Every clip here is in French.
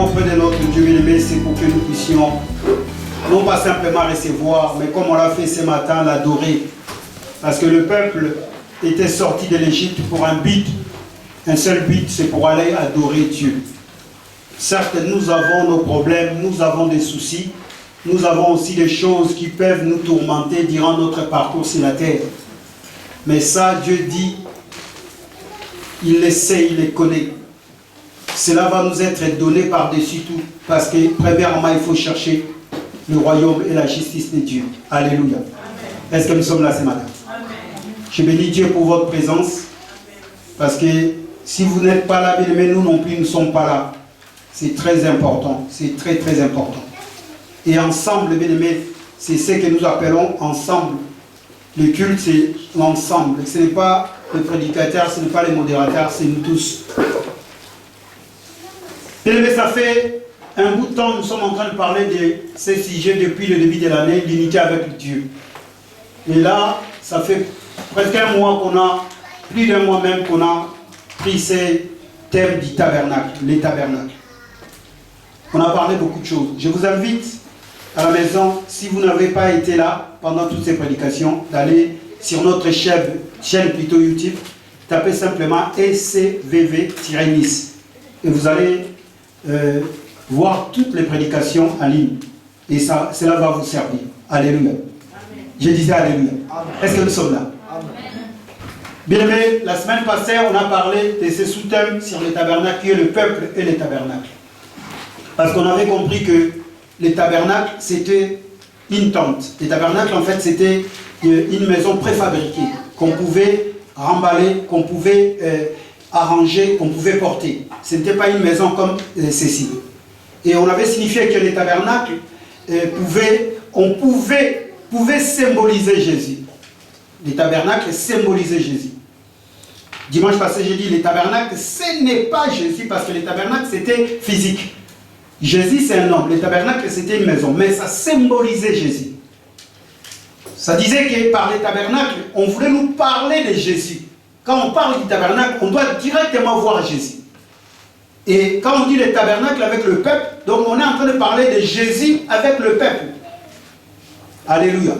auprès de notre Dieu bien-aimé, c'est pour que nous puissions non pas simplement recevoir, mais comme on l'a fait ce matin, l'adorer. Parce que le peuple était sorti de l'Égypte pour un but. Un seul but, c'est pour aller adorer Dieu. Certes, nous avons nos problèmes, nous avons des soucis, nous avons aussi des choses qui peuvent nous tourmenter durant notre parcours sur la terre. Mais ça, Dieu dit, il les sait, il les connaît. Cela va nous être donné par-dessus tout. Parce que, premièrement, il faut chercher le royaume et la justice de Dieu. Alléluia. Est-ce que nous sommes là ce matin? Amen. Je bénis Dieu pour votre présence. Parce que si vous n'êtes pas là, bien aimés, nous non plus, nous ne sommes pas là. C'est très important. C'est très, très important. Et ensemble, bien aimés, c'est ce que nous appelons ensemble. Le culte, c'est l'ensemble. Ce n'est pas le prédicateur, ce n'est pas les modérateurs, c'est nous tous. Bien aimés, ça fait un bout de temps, nous sommes en train de parler de ces sujets depuis le début de l'année, l'unité avec Dieu. Et là, ça fait presque un mois qu'on a, plus d'un mois même qu'on a pris ces thèmes du tabernacle, les tabernacles. On a parlé beaucoup de choses. Je vous invite à la maison, si vous n'avez pas été là pendant toutes ces prédications, d'aller sur notre chaîne plutôt YouTube, tapez simplement ECVV-Nice. Et vous allez voir toutes les prédications en ligne. Et ça, cela va vous servir. Alléluia. Amen. Je disais Alléluia. Est-ce que nous sommes là? Amen. Bien aimé, la semaine passée, on a parlé de ces sous-thèmes sur les tabernacles, qui est le peuple et les tabernacles. Parce qu'on avait compris que les tabernacles, c'était une tente. Les tabernacles, en fait, c'était une maison préfabriquée qu'on pouvait remballer, qu'on pouvait arranger, qu'on pouvait porter. Ce n'était pas une maison comme ceci. Et on avait signifié que les tabernacles pouvaient symboliser Jésus. Les tabernacles symbolisaient Jésus. Dimanche passé, j'ai dit, les tabernacles, ce n'est pas Jésus, parce que les tabernacles, c'était physique. Jésus, c'est un homme. Les tabernacles, c'était une maison. Mais ça symbolisait Jésus. Ça disait que par les tabernacles, on voulait nous parler de Jésus. Quand on parle du tabernacle, on doit directement voir Jésus. Et quand on dit le tabernacle avec le peuple, donc on est en train de parler de Jésus avec le peuple. Alléluia.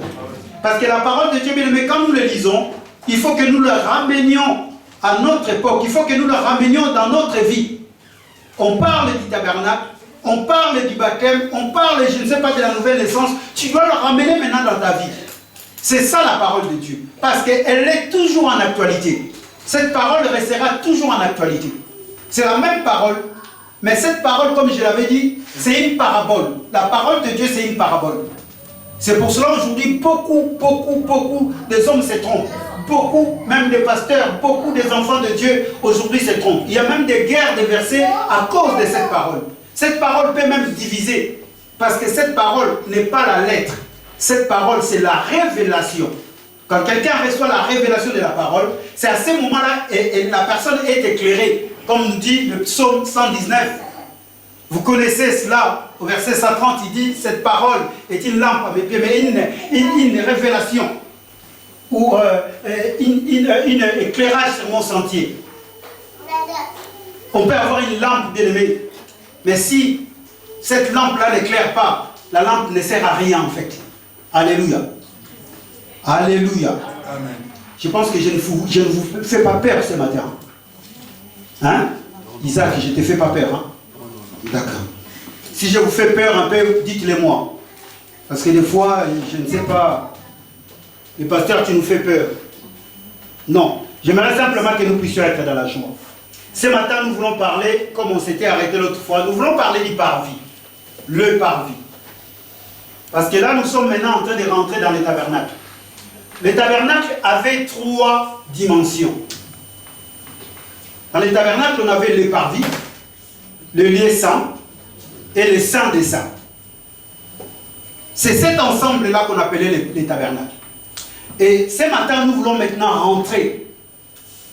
Parce que la parole de Dieu, bien aimé, quand nous le lisons, il faut que nous le ramenions à notre époque. Il faut que nous le ramenions dans notre vie. On parle du tabernacle, on parle du baptême, on parle, je ne sais pas, de la nouvelle naissance. Tu dois le ramener maintenant dans ta vie. C'est ça la parole de Dieu. Parce qu'elle est toujours en actualité. Cette parole restera toujours en actualité. C'est la même parole. Mais cette parole, comme je l'avais dit, c'est une parabole. La parole de Dieu, c'est une parabole. C'est pour cela aujourd'hui, beaucoup des hommes se trompent. Beaucoup, même des pasteurs, beaucoup des enfants de Dieu, aujourd'hui se trompent. Il y a même des guerres déversées à cause de cette parole. Cette parole peut même diviser. Parce que cette parole n'est pas la lettre. Cette parole, c'est la révélation. Quand quelqu'un reçoit la révélation de la parole, c'est à ce moment-là et la personne est éclairée. Comme nous dit le psaume 119. Vous connaissez cela, au verset 130, il dit, cette parole est une lampe à mes pieds, mais une révélation, ou une éclairage sur mon sentier. On peut avoir une lampe, bien aimée, mais si cette lampe-là n'éclaire pas, la lampe ne sert à rien en fait. Alléluia. Alléluia. Amen. Je pense que je ne vous fais pas peur ce matin. Hein? Isaac, je ne te fais pas peur. Hein? D'accord. Si je vous fais peur un peu, dites-le moi. Parce que des fois, je ne sais pas, le pasteur, tu nous fais peur. Non. J'aimerais simplement que nous puissions être dans la joie. Ce matin, nous voulons parler, comme on s'était arrêté l'autre fois, nous voulons parler du parvis. Le parvis. Parce que là, nous sommes maintenant en train de rentrer dans les tabernacles. Les tabernacles avaient 3 dimensions. Dans les tabernacles, on avait le parvis, le lieu saint et le saint des saints. C'est cet ensemble-là qu'on appelait les tabernacles. Et ce matin, nous voulons maintenant rentrer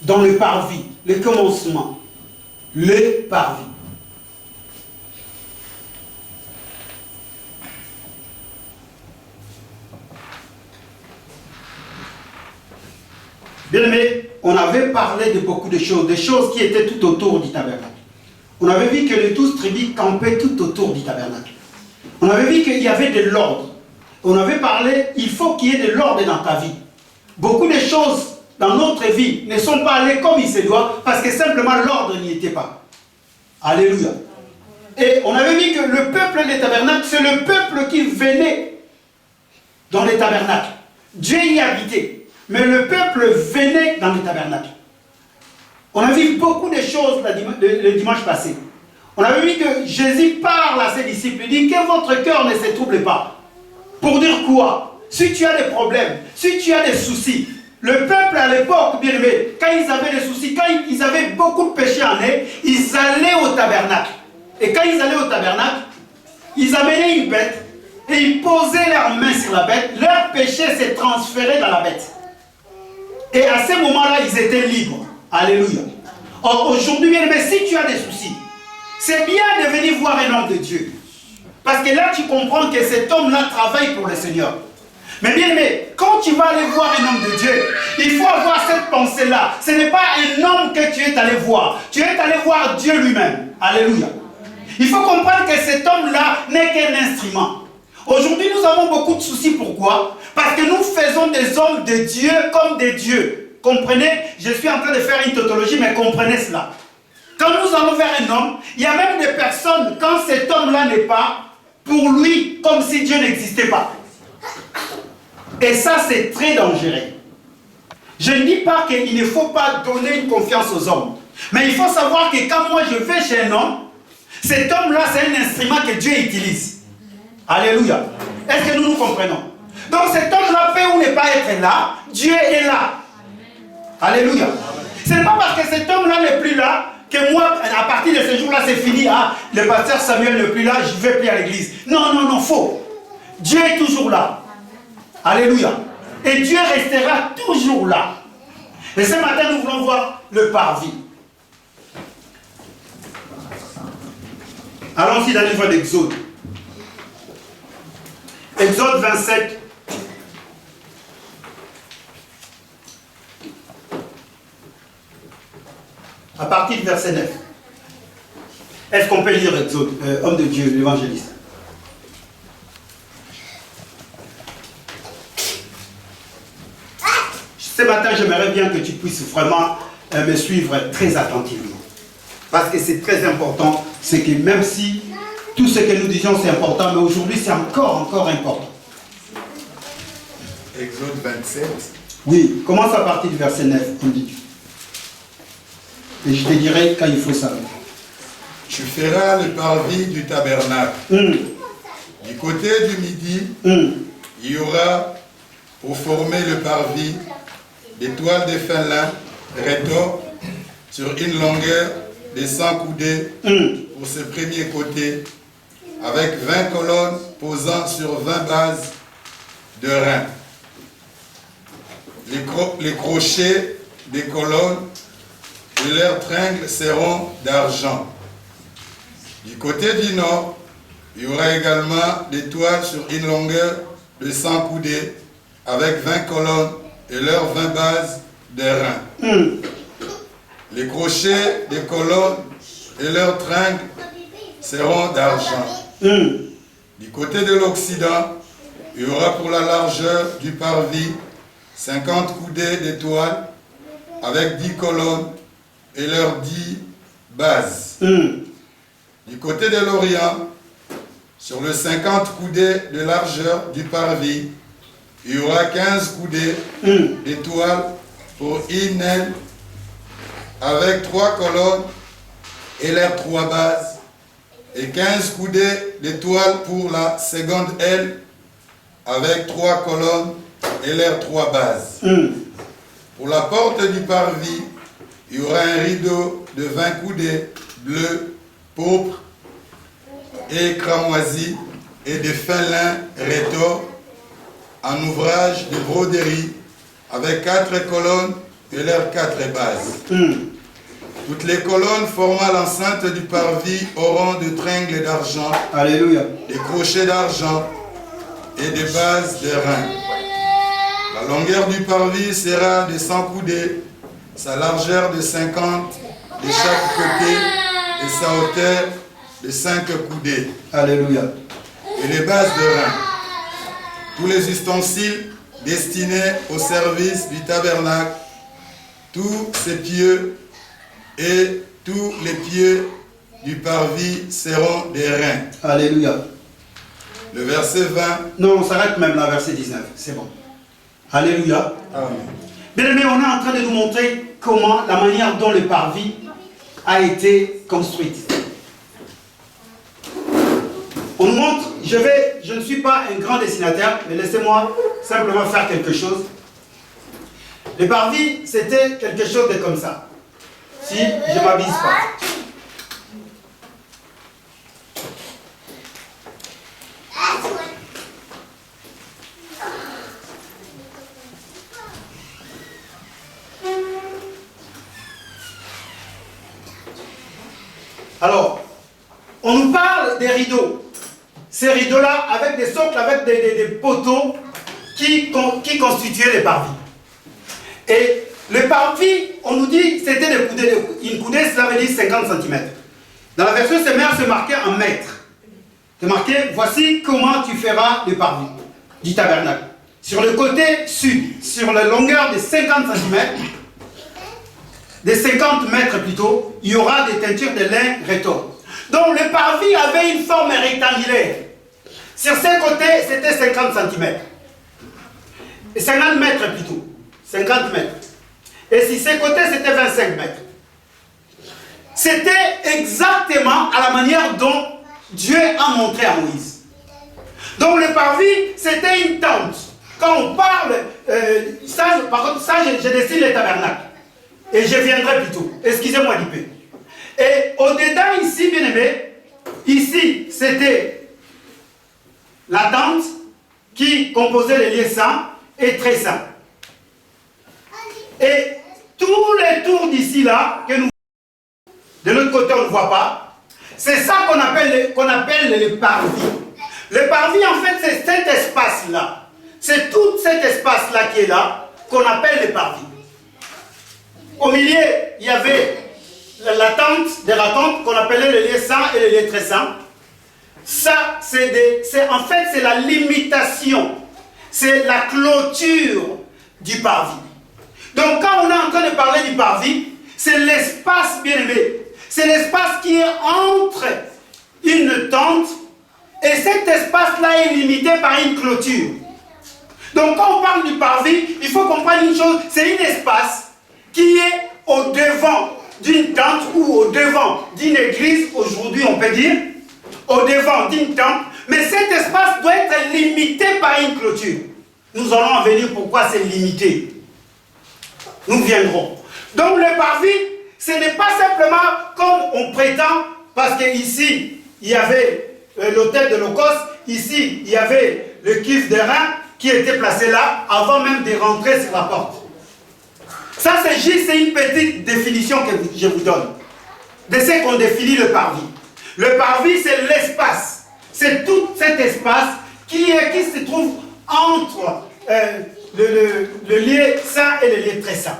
dans le parvis, le commencement, le parvis. Bien aimé, on avait parlé de beaucoup de choses, des choses qui étaient tout autour du tabernacle. On avait vu que les 12 tribus campaient tout autour du tabernacle. On avait vu qu'il y avait de l'ordre. On avait parlé, il faut qu'il y ait de l'ordre dans ta vie. Beaucoup de choses dans notre vie ne sont pas allées comme il se doit parce que simplement l'ordre n'y était pas. Alléluia. Et on avait vu que le peuple des tabernacles, c'est le peuple qui venait dans les tabernacles. Dieu y habitait, mais le peuple venait dans les tabernacles. On a vu beaucoup de choses le dimanche passé. On avait vu que Jésus parle à ses disciples, il dit que votre cœur ne se trouble pas. Pour dire quoi? Si tu as des problèmes, si tu as des soucis, le peuple à l'époque, bien aimé, quand ils avaient des soucis, quand ils avaient beaucoup de péchés en eux, ils allaient au tabernacle. Et quand ils allaient au tabernacle, ils amenaient une bête et ils posaient leurs mains sur la bête. Leur péché s'est transféré dans la bête. Et à ce moment-là, ils étaient libres. Alléluia. Or, aujourd'hui, bien aimé, si tu as des soucis, c'est bien de venir voir un homme de Dieu. Parce que là, tu comprends que cet homme-là travaille pour le Seigneur. Mais bien aimé, quand tu vas aller voir un homme de Dieu, il faut avoir cette pensée-là. Ce n'est pas un homme que tu es allé voir. Tu es allé voir Dieu lui-même. Alléluia. Il faut comprendre que cet homme-là n'est qu'un instrument. Aujourd'hui, nous avons beaucoup de soucis. Pourquoi? Parce que nous faisons des hommes de Dieu comme des dieux. Comprenez? Je suis en train de faire une tautologie, mais comprenez cela. Quand nous allons vers un homme, il y a même des personnes, quand cet homme-là n'est pas, pour lui, comme si Dieu n'existait pas. Et ça, c'est très dangereux. Je ne dis pas qu'il ne faut pas donner une confiance aux hommes. Mais il faut savoir que quand moi je vais chez un homme, cet homme-là, c'est un instrument que Dieu utilise. Alléluia. Est-ce que nous nous comprenons? Donc cet homme-là peut ou ne pas être là, Dieu est là. Alléluia. Ce n'est pas parce que cet homme-là n'est plus là, que moi, à partir de ce jour-là, c'est fini. Ah, le pasteur Samuel n'est plus là, je ne vais plus à l'église. Non, non, non, faux. Dieu est toujours là. Alléluia. Et Dieu restera toujours là. Et ce matin, nous voulons voir le parvis. Allons-y dans le livre d'Exode. Exode 27. À partir du verset 9. Est-ce qu'on peut lire Exode, homme de Dieu, l'évangéliste? Ce matin, j'aimerais bien que tu puisses vraiment me suivre très attentivement. Parce que c'est très important. C'est que même si tout ce que nous disons c'est important, mais aujourd'hui c'est encore important. Exode 27. Oui, commence à partir du verset 9, on dit. Et je te dirai quand il faut savoir. Tu feras le parvis du tabernacle. Du côté du midi, il y aura, pour former le parvis, des toiles de fin lin, rétors, sur une longueur de 100 coudées pour ce premier côté, avec 20 colonnes posant sur 20 bases de reins. Les crochets des colonnes et leurs tringles seront d'argent. Du côté du nord, il y aura également des toiles sur une longueur de 100 coudées, avec 20 colonnes et leurs 20 bases de reins. Les crochets des colonnes et leurs tringles seront d'argent. Du côté de l'Occident, il y aura pour la largeur du parvis 50 coudées de toile avec 10 colonnes et leurs 10 bases. Du côté de l'Orient, sur les 50 coudées de largeur du parvis, il y aura 15 coudées d'étoiles pour une aile avec 3 colonnes et leurs 3 bases, et 15 coudées d'étoiles pour la seconde aile avec 3 colonnes et leurs 3 bases. Pour la porte du parvis, il y aura un rideau de 20 coudées bleu, pourpre et cramoisi et de fin lin rétors en ouvrage de broderie avec 4 colonnes et leurs 4 bases. Toutes les colonnes formant l'enceinte du parvis auront de tringles d'argent, Alléluia, des crochets d'argent et des bases de reins. La longueur du parvis sera de 100 coudées, sa largeur de 50 de chaque côté et sa hauteur de 5 coudées. Alléluia. Et les bases de rein. Tous les ustensiles destinés au service du tabernacle, tous ses pieux et tous les pieux du parvis seront des reins. Alléluia. Le verset 20. Non, on s'arrête même là, verset 19. C'est bon. Alléluia. Amen. Bien aimé, on est en train de nous montrer comment, la manière dont le parvis a été construite. On nous montre, je ne suis pas un grand dessinateur, mais laissez-moi simplement faire quelque chose. Le parvis, c'était quelque chose de comme ça. Si je ne m'abuse pas. Alors, on nous parle des rideaux. Ces rideaux-là, avec des socles, avec des poteaux qui constituaient les parvis. Et le parvis, on nous dit, c'était des coudées. Une coudée, cela veut dire 50 cm. Dans la version Semeur, c'est marqué en mètres. C'est marqué, voici comment tu feras le parvis du tabernacle. Sur le côté sud, sur la longueur de 50 cm, de 50 mètres plutôt, il y aura des teintures de lin retors. Donc le parvis avait une forme rectangulaire. Sur ces côtés, c'était 50 cm. Et 50 mètres plutôt. 50 mètres. Et sur ces côtés, c'était 25 mètres. C'était exactement à la manière dont Dieu a montré à Moïse. Donc le parvis, c'était une tente. Quand on parle, par contre, ça, je dessine les tabernacles. Et je viendrai plus tôt. Excusez-moi du peu. Et au-dedans, ici, bien aimé, ici, c'était la tente qui composait les lieux saints et très saints. Et tous les tours d'ici, là, que nous de l'autre côté, on ne voit pas, c'est ça qu'on appelle le parvis. Le parvis, en fait, c'est cet espace-là. C'est tout cet espace-là qui est là, qu'on appelle le parvis. Au milieu, il y avait la tente des racontes qu'on appelait les lieux saints et les lieux très saints. Ça, en fait, c'est la limitation, c'est la clôture du parvis. Donc, quand on est en train de parler du parvis, c'est l'espace, bien aimé, c'est l'espace qui est entre une tente et cet espace-là est limité par une clôture. Donc, quand on parle du parvis, il faut comprendre une chose, c'est un espace qui est au devant d'une tente ou au devant d'une église, aujourd'hui on peut dire, au devant d'une tente, mais cet espace doit être limité par une clôture. Nous allons en venir pourquoi c'est limité. Nous viendrons. Donc le parvis, ce n'est pas simplement comme on prétend, parce qu'ici, il y avait l'autel de l'Holocauste, ici, il y avait le cuve de rein qui était placé là, avant même de rentrer sur la porte. Ça, c'est juste une petite définition que je vous donne de ce qu'on définit le parvis. Le parvis, c'est l'espace. C'est tout cet espace qui se trouve entre le lieu saint et le lieu très saint.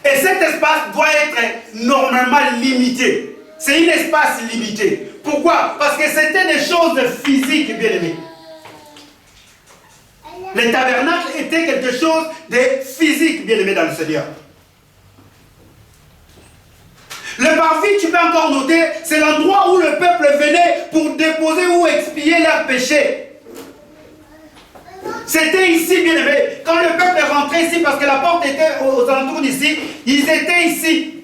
Et cet espace doit être normalement limité. C'est un espace limité. Pourquoi? Parce que c'était des choses physiques, bien aimés. Le tabernacle était quelque chose de physique, bien aimé dans le Seigneur. Le parvis, tu peux encore noter, c'est l'endroit où le peuple venait pour déposer ou expier leurs péchés. C'était ici, bien aimé. Quand le peuple rentrait ici, parce que la porte était aux alentours d'ici, ils étaient ici.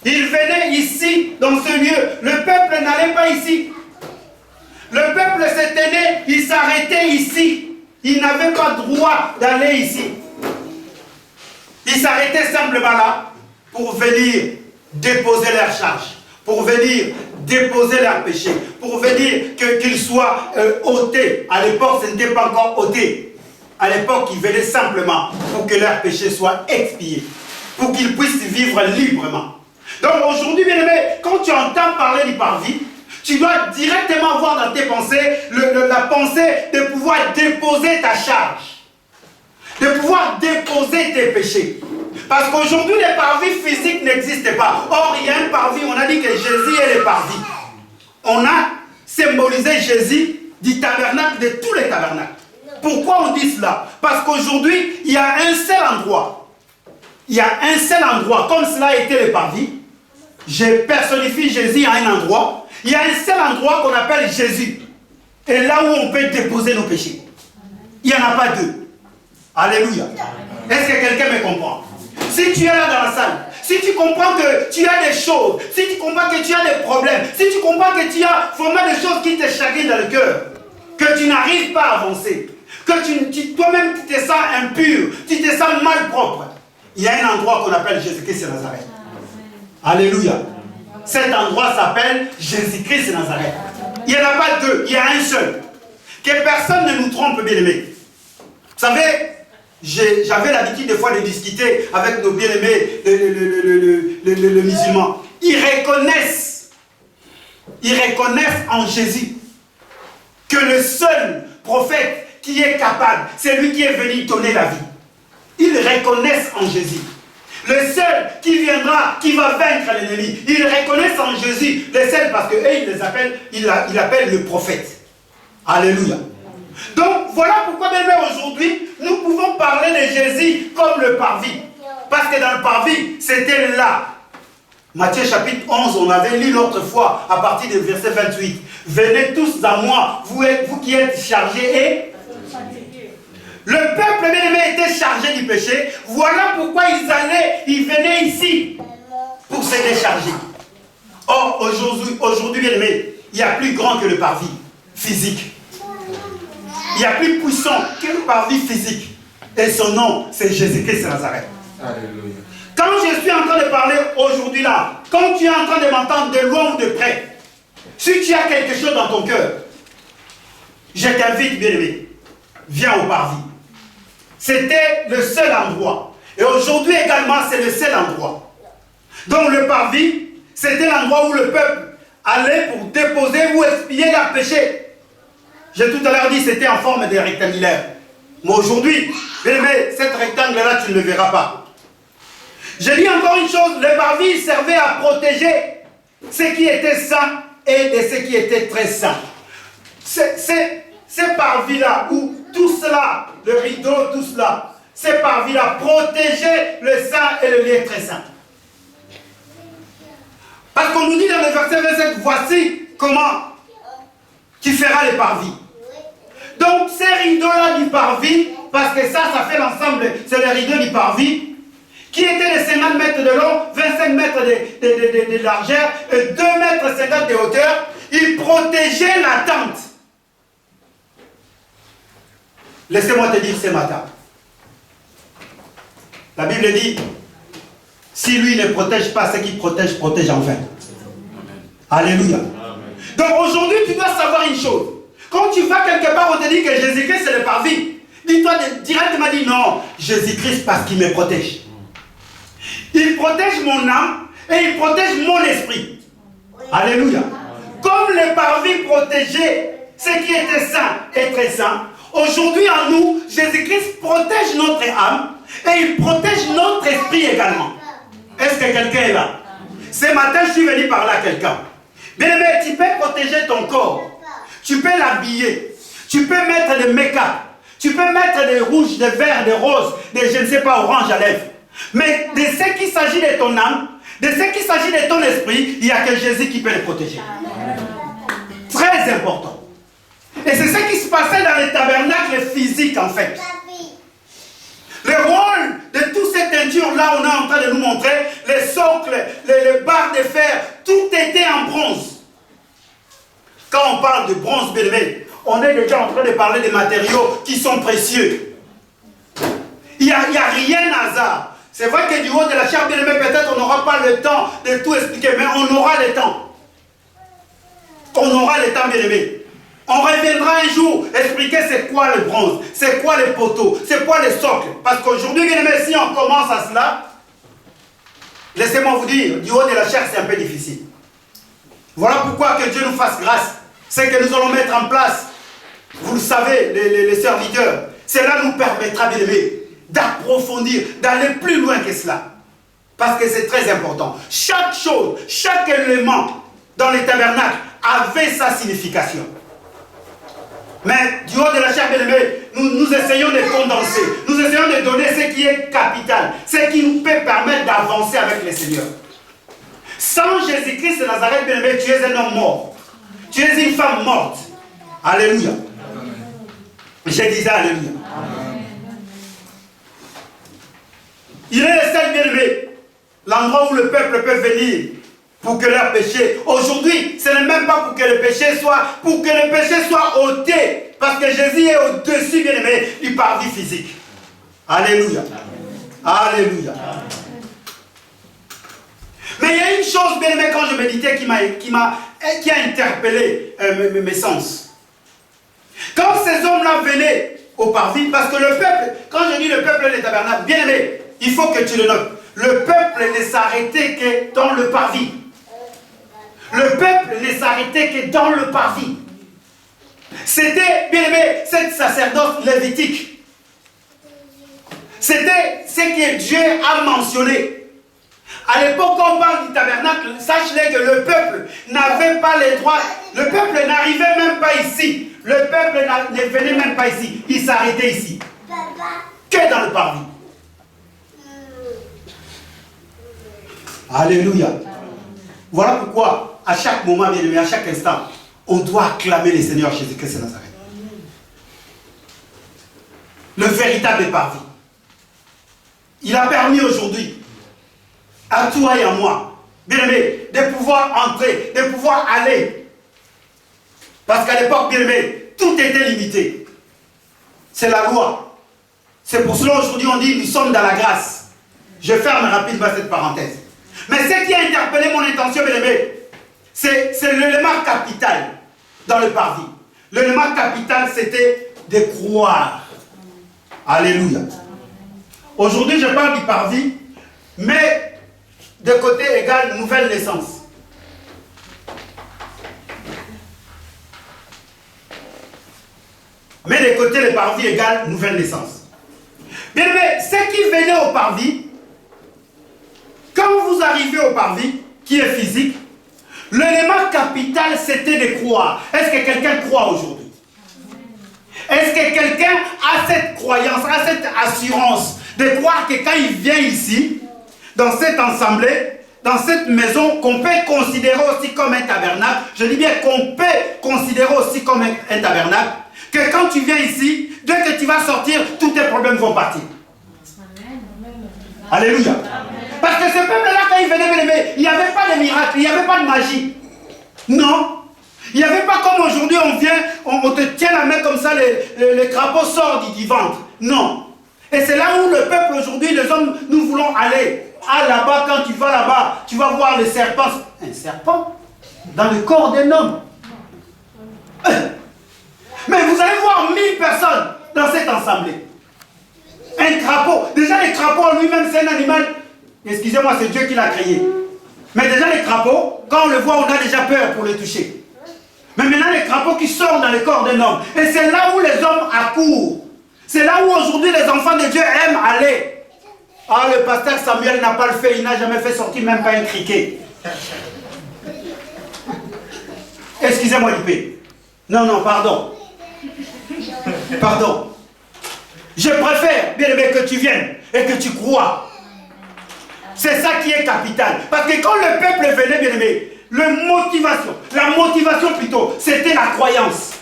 Ils venaient ici, dans ce lieu. Le peuple n'allait pas ici. Le peuple se tenait, il s'arrêtait ici. Ils n'avaient pas droit d'aller ici. Ils s'arrêtaient simplement là pour venir déposer leurs charges, pour venir déposer leurs péchés, pour venir qu'ils soient ôtés. À l'époque, ce n'était pas encore ôté. À l'époque, ils venaient simplement pour que leurs péchés soient expiés, pour qu'ils puissent vivre librement. Donc aujourd'hui, bien aimé, quand tu entends parler du parvis, tu dois directement avoir dans tes pensées la pensée de pouvoir déposer ta charge, de pouvoir déposer tes péchés. Parce qu'aujourd'hui, les parvis physiques n'existent pas. Or, il y a un parvis, on a dit que Jésus est le parvis. On a symbolisé Jésus du tabernacle, de tous les tabernacles. Pourquoi on dit cela? Parce qu'aujourd'hui, il y a un seul endroit. Il y a un seul endroit, comme cela a été le parvis. Je personnifie Jésus à un endroit. Il y a un seul endroit qu'on appelle Jésus. Et là où on peut déposer nos péchés. Il n'y en a pas deux. Alléluia. Est-ce que quelqu'un me comprend? Si tu es là dans la salle, si tu comprends que tu as des choses, si tu comprends que tu as des problèmes, si tu comprends que tu as vraiment des choses qui te chagrinent dans le cœur, que tu n'arrives pas à avancer, que toi-même tu te sens impur, tu te sens mal propre, il y a un endroit qu'on appelle Jésus-Christ de Nazareth. Alléluia. Cet endroit s'appelle Jésus-Christ de Nazareth. Il n'y en a pas deux, il y a un seul. Que personne ne nous trompe, bien-aimés. Vous savez, j'avais l'habitude des fois de discuter avec nos bien-aimés, les musulmans. Ils reconnaissent en Jésus que le seul prophète qui est capable, c'est lui qui est venu donner la vie. Ils reconnaissent en Jésus. Le seul qui viendra, qui va vaincre l'ennemi. Ils reconnaissent en Jésus le seul parce que eux, ils l'appellent le prophète. Alléluia. Donc, voilà pourquoi même aujourd'hui, nous pouvons parler de Jésus comme le parvis. Parce que dans le parvis, c'était là. Matthieu chapitre 11, on avait lu l'autre fois, à partir du verset 28. Venez tous à moi, vous qui êtes chargés et... Le peuple bien-aimé était chargé du péché. Voilà pourquoi ils venaient ici pour se décharger. Or, aujourd'hui bien-aimé, il y a plus grand que le parvis physique. Il y a plus puissant que le parvis physique. Et son nom, c'est Jésus-Christ de Nazareth. Alléluia. Quand je suis en train de parler aujourd'hui là, quand tu es en train de m'entendre de loin ou de près, si tu as quelque chose dans ton cœur, je t'invite bien-aimé, viens au parvis. C'était le seul endroit. Et aujourd'hui également, c'est le seul endroit. Donc le parvis, c'était l'endroit où le peuple allait pour déposer ou expier leurs péchés. J'ai tout à l'heure dit que c'était en forme de rectangulaire. Mais aujourd'hui, cette rectangle-là, tu ne le verras pas. Je dis encore une chose, le parvis servait à protéger ce qui était saint et de ce qui était très saint. Ces parvis-là, où tout cela, le rideau, tout cela, ces parvis-là protégeaient le saint et le lieu très saint. Parce qu'on nous dit dans le verset 27, voici comment tu feras les parvis. Donc ces rideaux-là du parvis, parce que ça fait l'ensemble, c'est les rideaux du parvis, qui étaient de 50 mètres de long, 25 mètres de largeur et 2 mètres 50 de hauteur, ils protégeaient la tente. Laissez-moi te dire ce matin. La Bible dit, si lui ne protège pas ce qu'il protège, protège en vain. Alléluia. Amen. Donc aujourd'hui, tu dois savoir une chose. Quand tu vas quelque part, on te dit que Jésus-Christ c'est le parvis. Dis-toi directement, dis non, Jésus-Christ parce qu'il me protège. Il protège mon âme et il protège mon esprit. Alléluia. Comme le parvis protégeait ce qui était saint et très saint, aujourd'hui en nous, Jésus-Christ protège notre âme et il protège notre esprit également. Est-ce que quelqu'un est là? Ce matin, je suis venu parler à quelqu'un. Bien aimé, tu peux protéger ton corps. Tu peux l'habiller. Tu peux mettre des make-up. Tu peux mettre des rouges, des verts, des roses, des je ne sais pas, orange à lèvres. Mais de ce qui s'agit de ton âme, de ce qui s'agit de ton esprit, il n'y a que Jésus qui peut le protéger. Très important. Et c'est ce qui se passait dans les tabernacles physiques en fait. Le rôle de toutes ces teintures-là, on est en train de nous montrer, les socles, les barres de fer, tout était en bronze. Quand on parle de bronze, bien-aimé, on est déjà en train de parler des matériaux qui sont précieux. Il n'y a rien à hasard. C'est vrai que du haut de la chair, bien-aimé, peut-être on n'aura pas le temps de tout expliquer, mais on aura le temps. On aura le temps, bien-aimé. On reviendra un jour expliquer c'est quoi le bronze, c'est quoi les poteaux, c'est quoi les socles. Parce qu'aujourd'hui, bien aimé, si on commence à cela, laissez-moi vous dire, du haut de la chair, c'est un peu difficile. Voilà pourquoi que Dieu nous fasse grâce. C'est que nous allons mettre en place, vous le savez, les serviteurs. Cela nous permettra, bien aimé, d'approfondir, d'aller plus loin que cela. Parce que c'est très important. Chaque chose, chaque élément dans les tabernacles avait sa signification. Mais du haut de la chair bien-aimée, nous essayons de condenser, nous essayons de donner ce qui est capital, ce qui nous peut permettre d'avancer avec le Seigneur. Sans Jésus-Christ de Nazareth, bien-aimé, tu es un homme mort. Tu es une femme morte. Alléluia. Je disais Alléluia. Il est le seul bien-aimé, l'endroit où le peuple peut venir pour que leur péché, aujourd'hui, ce n'est même pas pour que le péché soit ôté, parce que Jésus est au-dessus, bien-aimé, du parvis physique. Alléluia. Alléluia. Mais il y a une chose, bien-aimé, quand je méditais, qui a interpellé mes sens. Quand ces hommes-là venaient au parvis, parce que le peuple, quand je dis le peuple des tabernacles, bien-aimé, il faut que tu le notes. Le peuple ne s'arrêtait que dans le parvis. Le peuple ne s'arrêtait que dans le parvis. C'était, bien aimé, cette sacerdoce lévitique. C'était ce que Dieu a mentionné. À l'époque, quand on parle du tabernacle, sache-le que le peuple n'avait pas les droits. Le peuple n'arrivait même pas ici. Le peuple ne venait même pas ici. Il s'arrêtait ici. Que dans le parvis. Alléluia. Voilà pourquoi, à chaque moment, bien aimé, à chaque instant, on doit acclamer le Seigneur Jésus-Christ de Nazareth. Le véritable parvis. Il a permis aujourd'hui, à toi et à moi, bien aimé, de pouvoir entrer, de pouvoir aller. Parce qu'à l'époque, bien aimé, tout était limité. C'est la loi. C'est pour cela aujourd'hui on dit nous sommes dans la grâce. Je ferme rapidement cette parenthèse. Mais ce qui a interpellé mon intention, bien aimé, c'est l'élément capital dans le parvis. L'élément capital, c'était de croire. Alléluia. Aujourd'hui, je parle du parvis, mais de côté égal, nouvelle naissance. Mais de côté, le parvis égale nouvelle naissance. Bien aimé, ceux qui venaient au parvis, quand vous arrivez au parvis, qui est physique, l'élément capital, c'était de croire. Est-ce que quelqu'un croit aujourd'hui? Est-ce que quelqu'un a cette croyance, a cette assurance de croire que quand il vient ici, dans cette assemblée, dans cette maison, qu'on peut considérer aussi comme un tabernacle, je dis bien qu'on peut considérer aussi comme un tabernacle, que quand tu viens ici, dès que tu vas sortir, tous tes problèmes vont partir. Alléluia. Parce que ce peuple-là, quand il venait, il n'y avait pas de miracle, il n'y avait pas de magie. Non. Il n'y avait pas comme aujourd'hui, on vient, on te tient la main comme ça, le crapaud sort du ventre. Non. Et c'est là où le peuple aujourd'hui, les hommes, nous voulons aller. Ah, là-bas, quand tu vas là-bas, tu vas voir le serpent. Un serpent dans le corps d'un homme. Mais vous allez voir 1000 personnes dans cette assemblée. Un crapaud. Déjà, le crapaud en lui-même, c'est un animal. Excusez-moi, c'est Dieu qui l'a créé. Mais déjà, les crapauds, quand on le voit, on a déjà peur pour le toucher. Mais maintenant, les crapauds qui sortent dans le corps d'un homme. Et c'est là où les hommes accourent. C'est là où aujourd'hui les enfants de Dieu aiment aller. Ah, le pasteur Samuel n'a pas le fait, il n'a jamais fait sortir même pas un criquet. Excusez-moi, Lipé. Non, pardon. Pardon. Je préfère, bien aimé, que tu viennes et que tu crois. C'est ça qui est capital. Parce que quand le peuple venait, bien aimé, la motivation plutôt, c'était la croyance.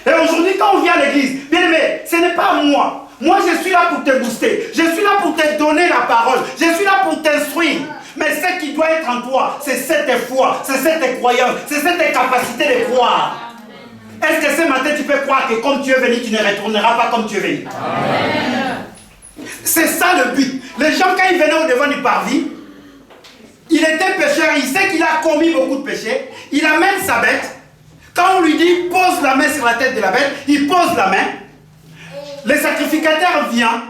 Et aujourd'hui, quand on vient à l'église, bien aimé, ce n'est pas moi. Moi, je suis là pour te booster. Je suis là pour te donner la parole. Je suis là pour t'instruire. Mais ce qui doit être en toi, c'est cette foi, c'est cette croyance, c'est cette capacité de croire. Est-ce que ce matin, tu peux croire que comme tu es venu, tu ne retourneras pas comme tu es venu? C'est ça le but. Les gens, quand ils venaient au devant du parvis, il était pécheur, il sait qu'il a commis beaucoup de péchés, il amène sa bête. Quand on lui dit, pose la main sur la tête de la bête, il pose la main. Le sacrificateur vient,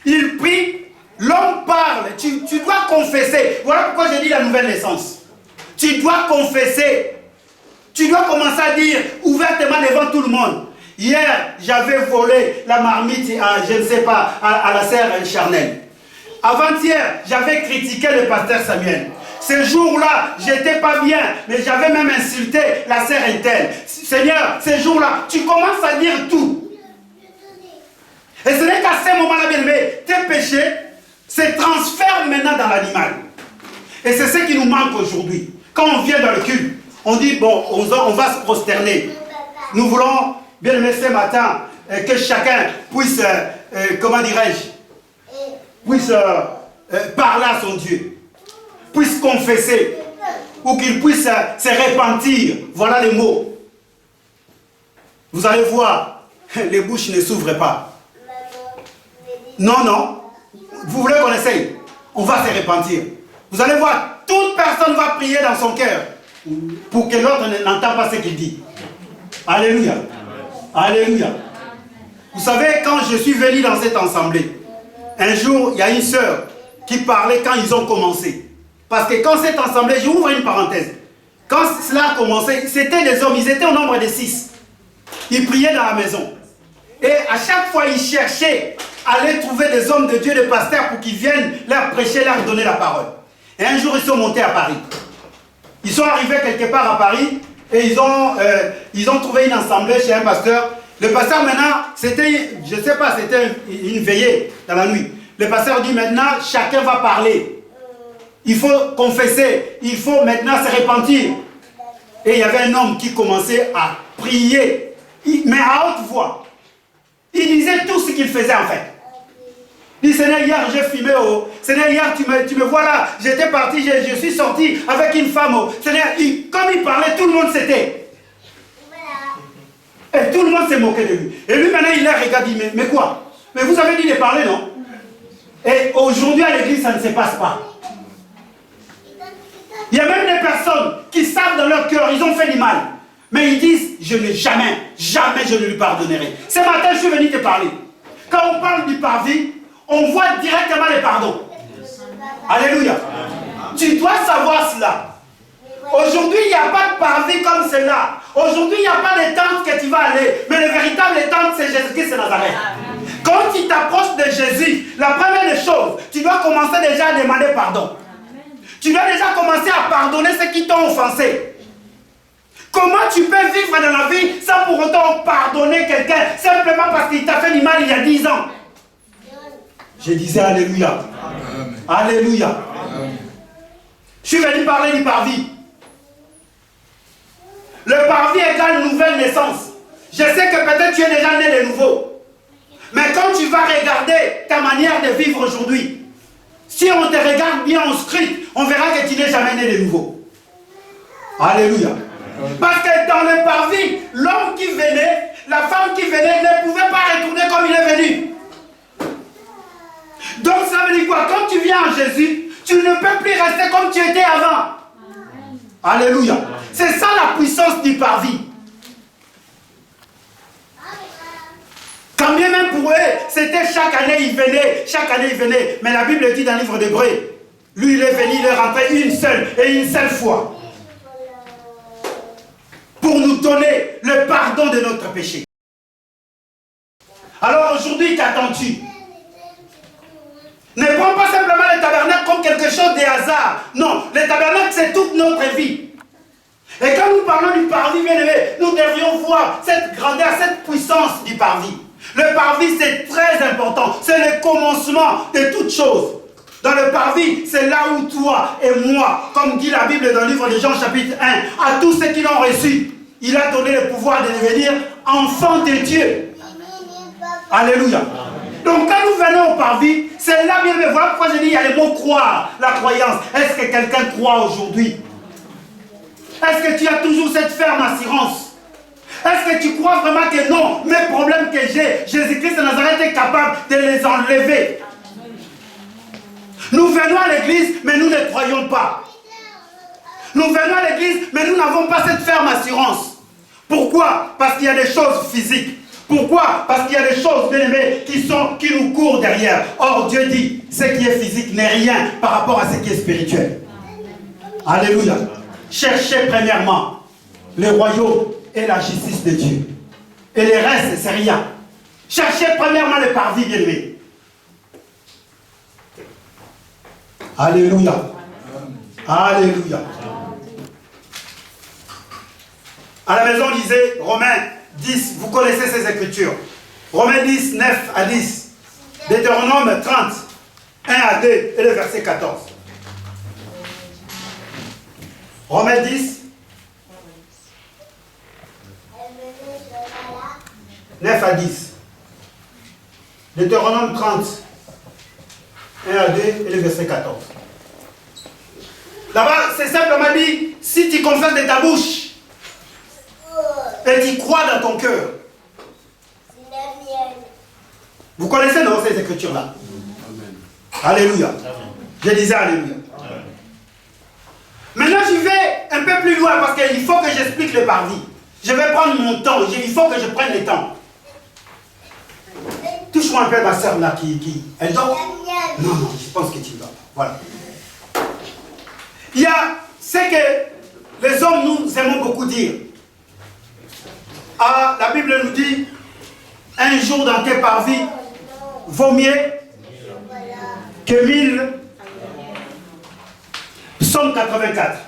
il prie, l'homme parle, tu dois confesser. Voilà pourquoi j'ai dit la nouvelle naissance. Tu dois confesser. Tu dois commencer à dire ouvertement devant tout le monde. Hier, j'avais volé la marmite à, je ne sais pas, à la sœur Charnel. Avant-hier, j'avais critiqué le pasteur Samuel. Ce jour-là, j'étais pas bien, mais j'avais même insulté la sœur Intel. Seigneur, ces jours-là, tu commences à dire tout. Et ce n'est qu'à ce moment-là, bien-aimé, tes péchés se transfèrent maintenant dans l'animal. Et c'est ce qui nous manque aujourd'hui. Quand on vient dans le culte, on dit, bon, on va se prosterner. Nous voulons, bien aimé, ce matin, que chacun puisse, comment dirais-je, puisse parler à son Dieu, puisse confesser, ou qu'il puisse se repentir. Voilà les mots. Vous allez voir, les bouches ne s'ouvrent pas. Non, non. Vous voulez qu'on essaye? On va se repentir. Vous allez voir, toute personne va prier dans son cœur pour que l'autre n'entende pas ce qu'il dit. Alléluia. Alléluia. Vous savez, quand je suis venu dans cette assemblée, un jour, il y a une sœur qui parlait quand ils ont commencé. Parce que quand cette assemblée, j'ouvre une parenthèse, quand cela a commencé, c'était des hommes, ils étaient au nombre de 6. Ils priaient dans la maison. Et à chaque fois, ils cherchaient à aller trouver des hommes de Dieu, des pasteurs, pour qu'ils viennent leur prêcher, leur donner la parole. Et un jour, ils sont montés à Paris. Ils sont arrivés quelque part à Paris et ils ont trouvé une assemblée chez un pasteur. Le pasteur maintenant, c'était, je ne sais pas, c'était une veillée dans la nuit. Le pasteur dit maintenant, chacun va parler. Il faut confesser, il faut maintenant se repentir. Et il y avait un homme qui commençait à prier, mais à haute voix. Il disait tout ce qu'il faisait en fait. Il dit, Seigneur, hier j'ai fumé, oh. Seigneur, hier tu me vois là, j'étais parti, je suis sorti avec une femme, oh. Seigneur, comme il parlait, tout le monde s'était. Et tout le monde s'est moqué de lui. Et lui maintenant il les regarde, il dit, mais quoi? Mais vous avez dit de parler, non? Et aujourd'hui à l'église, ça ne se passe pas. Il y a même des personnes qui savent dans leur cœur, ils ont fait du mal. Mais ils disent, je ne jamais je ne lui pardonnerai. Ce matin, je suis venu te parler. Quand on parle du parvis, on voit directement les pardons. Alléluia. Tu dois savoir cela. Aujourd'hui, il n'y a pas de parvis comme cela. Aujourd'hui, il n'y a pas de tente que tu vas aller. Mais le véritable tente, c'est Jésus-Christ de Nazareth. Quand tu t'approches de Jésus, la première des choses, tu dois commencer déjà à demander pardon. Tu dois déjà commencer à pardonner ceux qui t'ont offensé. Comment tu peux vivre dans la vie sans pour autant pardonner quelqu'un simplement parce qu'il t'a fait du mal il y a 10 ans? Je disais Alléluia. Amen. Alléluia. Amen. Je suis venu parler du parvis. Le parvis égale nouvelle naissance. Je sais que peut-être tu es déjà né de nouveau. Mais quand tu vas regarder ta manière de vivre aujourd'hui, si on te regarde bien en script, on verra que tu n'es jamais né de nouveau. Alléluia. Parce que dans le parvis, l'homme qui venait, la femme qui venait ne pouvait pas retourner comme il est venu. Donc ça veut dire quoi? Quand tu viens à Jésus, tu ne peux plus rester comme tu étais avant. Alléluia. C'est ça la puissance du parvis. Quand bien même pour eux, c'était chaque année il venait. Mais la Bible dit dans le livre d'Hébreux, lui il est venu, il est rentré une seule fois. Pour nous donner le pardon de notre péché. Alors aujourd'hui, qu'attends-tu? Ne prends pas simplement le tabernacle comme quelque chose de hasard. Non, le tabernacle c'est toute notre vie. Et quand nous parlons du parvis, bien aimé, nous devrions voir cette grandeur, cette puissance du parvis. Le parvis c'est très important. C'est le commencement de toute chose. Dans le parvis, c'est là où toi et moi, comme dit la Bible dans le livre de Jean chapitre 1, à tous ceux qui l'ont reçu, il a donné le pouvoir de devenir enfants de Dieu. Alléluia. Donc quand nous venons au parvis, c'est là bien, mais voilà pourquoi je dis il y a le mot croire, la croyance. Est-ce que quelqu'un croit aujourd'hui? Est-ce que tu as toujours cette ferme assurance? Est-ce que tu crois vraiment que non, mes problèmes que j'ai, Jésus-Christ de Nazareth est capable de les enlever? Nous venons à l'église, mais nous ne croyons pas. Nous venons à l'église, mais nous n'avons pas cette ferme assurance. Pourquoi? Parce qu'il y a des choses physiques. Pourquoi? Parce qu'il y a des choses, bien aimées, qui nous courent derrière. Or, Dieu dit, ce qui est physique n'est rien par rapport à ce qui est spirituel. Alléluia. Cherchez premièrement le royaume et la justice de Dieu. Et le reste, c'est rien. Cherchez premièrement le parvis, bien-aimé. Alléluia. Alléluia. À la maison, lisez Romains 10. Vous connaissez ces écritures. Romains 10, 9 à 10. Deutéronome 30, 1 à 2 et le verset 14. Romains 10, 9 à 10. Deutéronome 30, 1 à 2 et le verset 14. Là-bas, c'est simplement dit, si tu confesses de ta bouche et tu crois dans ton cœur. Vous connaissez non ces écritures-là? Alléluia. Je disais Alléluia. Maintenant, je vais un peu plus loin parce qu'il faut que j'explique le parvis. Je vais prendre mon temps. Il faut que je prenne le temps. Touche-moi un peu ma soeur là qui... Elle dort? Non, non, je pense que tu dors. Voilà. Il y a ce que les hommes nous aimons beaucoup dire. Ah, la Bible nous dit, un jour dans tes parvis vaut mieux que 1000. Psaume 84.